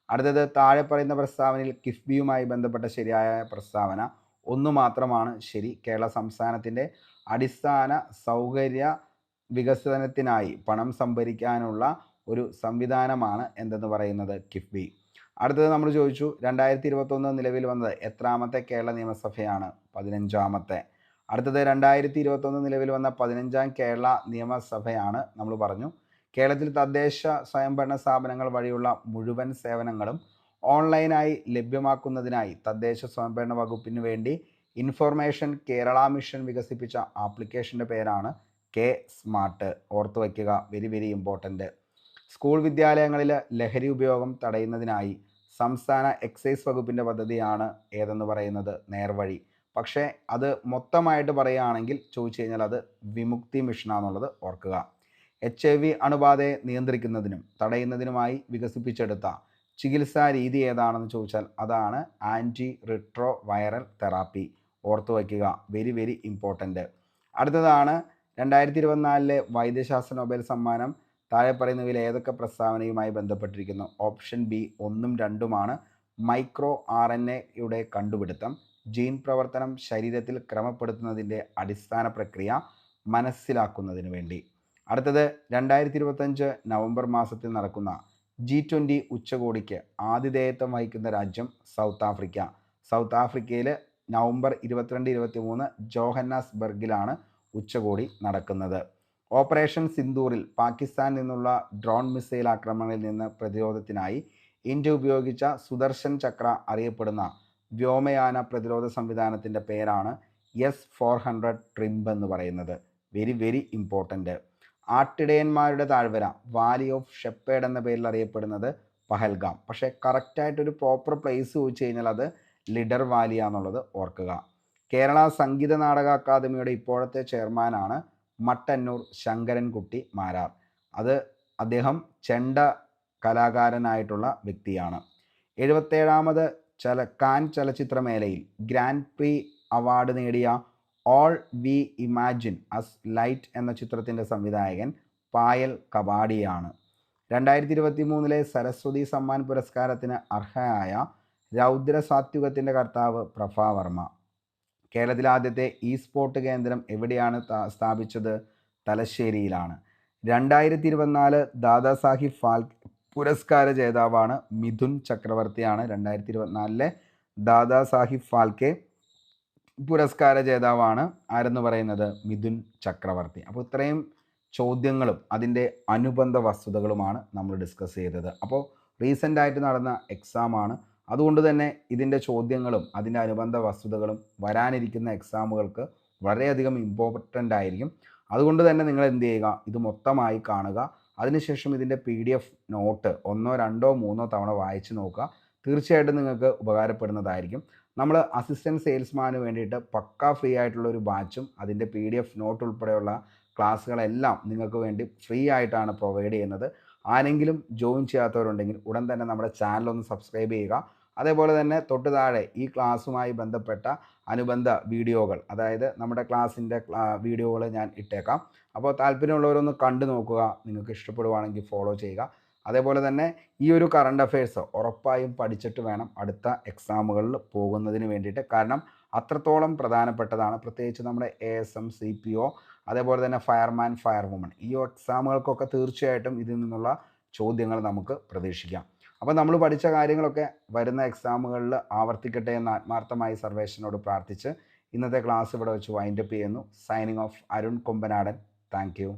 അടുത്തത് താഴെ പറയുന്ന പ്രസ്താവനയിൽ കിഫ്ബിയുമായി ബന്ധപ്പെട്ട ശരിയായ പ്രസ്താവന ഒന്ന് മാത്രമാണ് ശരി. കേരള സംസ്ഥാനത്തിൻ്റെ അടിസ്ഥാന സൗകര്യ വികസനത്തിനായി പണം സംഭരിക്കാനുള്ള ഒരു സംവിധാനമാണ് എന്തെന്ന് പറയുന്നത് കിഫ്ബി. അടുത്തത് നമ്മൾ ചോദിച്ചു 2021 നിലവിൽ വന്നത് എത്രാമത്തെ കേരള നിയമസഭയാണ്? 15ാമത്തെ. അടുത്തത് 2021 നിലവിൽ വന്ന 15ാം കേരള നിയമസഭയാണ് നമ്മൾ പറഞ്ഞു. കേരളത്തിൽ തദ്ദേശ സ്വയംഭരണ സ്ഥാപനങ്ങൾ വഴിയുള്ള മുഴുവൻ സേവനങ്ങളും ഓൺലൈനായി ലഭ്യമാക്കുന്നതിനായി തദ്ദേശ സ്വയംഭരണ വകുപ്പിന് വേണ്ടി ഇൻഫർമേഷൻ കേരള മിഷൻ വികസിപ്പിച്ച ആപ്ലിക്കേഷൻ്റെ പേരാണ് കെ സ്മാർട്ട്. ഓർത്തു വയ്ക്കുക, വെരി വെരി ഇമ്പോർട്ടൻ്റ്. സ്കൂൾ വിദ്യാലയങ്ങളിൽ ലഹരി ഉപയോഗം തടയുന്നതിനായി സംസ്ഥാന എക്സൈസ് വകുപ്പിൻ്റെ പദ്ധതിയാണ് ഏതെന്ന് പറയുന്നത് നേർവഴി. പക്ഷേ അത് മൊത്തമായിട്ട് പറയുകയാണെങ്കിൽ ചോദിച്ചു കഴിഞ്ഞാൽ അത് വിമുക്തി മിഷനാണെന്നുള്ളത് ഓർക്കുക. HIV അണുബാധയെ നിയന്ത്രിക്കുന്നതിനും തടയുന്നതിനുമായി വികസിപ്പിച്ചെടുത്ത ചികിത്സാ രീതി ഏതാണെന്ന് ചോദിച്ചാൽ അതാണ് ആൻറ്റി റിട്രോ വൈറൽ തെറാപ്പി. ഓർത്തു വയ്ക്കുക, വെരി വെരി ഇമ്പോർട്ടൻ്റ്. അടുത്തതാണ് 2024 വൈദ്യശാസ്ത്ര നൊബേൽ സമ്മാനം താഴെ പറയുന്നവയിൽ ഏതൊക്കെ പ്രസ്താവനയുമായി ബന്ധപ്പെട്ടിരിക്കുന്നു? ഓപ്ഷൻ ബി 1ഉം 2ഉമാണ്. മൈക്രോ RNA കണ്ടുപിടുത്തം, ജീൻ പ്രവർത്തനം ശരീരത്തിൽ ക്രമപ്പെടുത്തുന്നതിൻ്റെ അടിസ്ഥാന പ്രക്രിയ മനസ്സിലാക്കുന്നതിന് വേണ്ടി. അടുത്തത് 2025 നവംബർ മാസത്തിൽ നടക്കുന്ന G20 ഉച്ചകോടിക്ക് ആതിഥേയത്വം വഹിക്കുന്ന രാജ്യം സൗത്ത് ആഫ്രിക്ക. സൗത്ത് ആഫ്രിക്കയിൽ നവംബർ 22-23 ജോഹന്നാസ്ബർഗിലാണ് ഉച്ചകോടി നടക്കുന്നത്. ഓപ്പറേഷൻ സിന്ദൂറിൽ പാകിസ്ഥാനിൽ നിന്നുള്ള ഡ്രോൺ മിസൈൽ ആക്രമണങ്ങളിൽ നിന്ന് പ്രതിരോധത്തിനായി ഇന്ത്യ ഉപയോഗിച്ച സുദർശൻ ചക്ര അറിയപ്പെടുന്ന വ്യോമയാന പ്രതിരോധ സംവിധാനത്തിൻ്റെ പേരാണ് S-400 ട്രിംബ് എന്ന് പറയുന്നത്. Very very important. ആട്ടിടയന്മാരുടെ താഴ്വര വാലി ഓഫ് ഷെപ്പേഡ് എന്ന പേരിൽ അറിയപ്പെടുന്നത് പഹൽഗാം. പക്ഷേ കറക്റ്റായിട്ടൊരു പ്രോപ്പർ പ്ലേസ് ചോദിച്ചു കഴിഞ്ഞാൽ അത് ലിഡർ വാലിയാന്നുള്ളത് ഓർക്കുക. കേരള സംഗീത നാടക അക്കാദമിയുടെ ഇപ്പോഴത്തെ ചെയർമാനാണ് മട്ടന്നൂർ ശങ്കരൻകുട്ടി മാരാർ. അദ്ദേഹം ചെണ്ട കലാകാരനായിട്ടുള്ള വ്യക്തിയാണ്. 77ാമത് കാൻ ചലച്ചിത്രമേളയിൽ ഗ്രാൻഡ് പ്രീ അവാർഡ് നേടിയ All V imagine us light എന്ന ചിത്രത്തിൻ്റെ സംവിധായകൻ പായൽ കപാടിയാണ്. 2023 സരസ്വതി സമ്മാൻ പുരസ്കാരത്തിന് അർഹയായ രൗദ്രസാത്വികത്തിൻ്റെ കർത്താവ് പ്രഭാവർമ്മ. കേരളത്തിലെ ആദ്യത്തെ സ്പോർട്ട് കേന്ദ്രം എവിടെയാണ് സ്ഥാപിച്ചത്? തലശ്ശേരിയിലാണ്. 2024 ദാദാസാഹിബ് ഫാൽക്കെ പുരസ്കാര ജേതാവാണ് മിഥുൻ ചക്രവർത്തിയാണ്. 2024 ദാദാസാഹിബ് ഫാൽക്കെ പുരസ്കാര ജേതാവാണ് ആരെന്ന് പറയുന്നത്? മിഥുൻ ചക്രവർത്തി. അപ്പോൾ ഇത്രയും ചോദ്യങ്ങളും അതിൻ്റെ അനുബന്ധ വസ്തുതകളുമാണ് നമ്മൾ ഡിസ്കസ് ചെയ്തത്. അപ്പോൾ റീസെൻ്റായിട്ട് നടന്ന എക്സാമാണ്. അതുകൊണ്ട് തന്നെ ഇതിൻ്റെ ചോദ്യങ്ങളും അതിൻ്റെ അനുബന്ധ വസ്തുതകളും വരാനിരിക്കുന്ന എക്സാമുകൾക്ക് വളരെയധികം ഇമ്പോർട്ടൻ്റ് ആയിരിക്കും. അതുകൊണ്ട് തന്നെ നിങ്ങൾ എന്ത് ചെയ്യുക, ഇത് മൊത്തമായി കാണുക. അതിനുശേഷം ഇതിൻ്റെ PDF നോട്ട് 1, 2, 3 തവണ വായിച്ച് നോക്കുക. തീർച്ചയായിട്ടും നിങ്ങൾക്ക് ഉപകാരപ്പെടുന്നതായിരിക്കും. നമ്മൾ അസിസ്റ്റൻറ്റ് സെയിൽസ്മാന് വേണ്ടിയിട്ട് പക്കാ ഫ്രീ ആയിട്ടുള്ള ഒരു ബാച്ചും അതിൻ്റെ PDF നോട്ട് ഉൾപ്പെടെയുള്ള ക്ലാസ്സുകളെല്ലാം നിങ്ങൾക്ക് വേണ്ടി ഫ്രീ ആയിട്ടാണ് പ്രൊവൈഡ് ചെയ്യുന്നത്. ആരെങ്കിലും ജോയിൻ ചെയ്യാത്തവരുണ്ടെങ്കിൽ ഉടൻ തന്നെ നമ്മുടെ ചാനലൊന്ന് സബ്സ്ക്രൈബ് ചെയ്യുക. അതേപോലെ തന്നെ തൊട്ട് താഴെ ഈ ക്ലാസ്സുമായി ബന്ധപ്പെട്ട അനുബന്ധ വീഡിയോകൾ, അതായത് നമ്മുടെ ക്ലാസ്സിൻ്റെ വീഡിയോകൾ ഞാൻ ഇട്ടേക്കാം. അപ്പോൾ താല്പര്യമുള്ളവരൊന്ന് കണ്ടു നോക്കുക. നിങ്ങൾക്ക് ഇഷ്ടപ്പെടുവാണെങ്കിൽ ഫോളോ ചെയ്യുക. അതേപോലെ തന്നെ ഈ ഒരു കറണ്ട് അഫയേഴ്സ് ഉറപ്പായും പഠിച്ചിട്ട് വേണം അടുത്ത എക്സാമുകളിൽ പോകുന്നതിന് വേണ്ടിയിട്ട്. കാരണം അത്രത്തോളം പ്രധാനപ്പെട്ടതാണ്. പ്രത്യേകിച്ച് നമ്മുടെ ASM CPO അതേപോലെ തന്നെ ഫയർമാൻ ഫയർവുമൺ ഈ എക്സാമുകൾക്കൊക്കെ തീർച്ചയായിട്ടും ഇതിൽ നിന്നുള്ള ചോദ്യങ്ങൾ നമുക്ക് പ്രതീക്ഷിക്കാം. അപ്പോൾ നമ്മൾ പഠിച്ച കാര്യങ്ങളൊക്കെ വരുന്ന എക്സാമുകളിൽ ആവർത്തിക്കട്ടെ എന്ന് ആത്മാർത്ഥമായി സർവേശ്വരനോട് പ്രാർത്ഥിച്ച് ഇന്നത്തെ ക്ലാസ് ഇവിടെ വെച്ച് വൈൻഡപ്പ് ചെയ്യുന്നു. Signing off Arun Kombanadan. Thank you.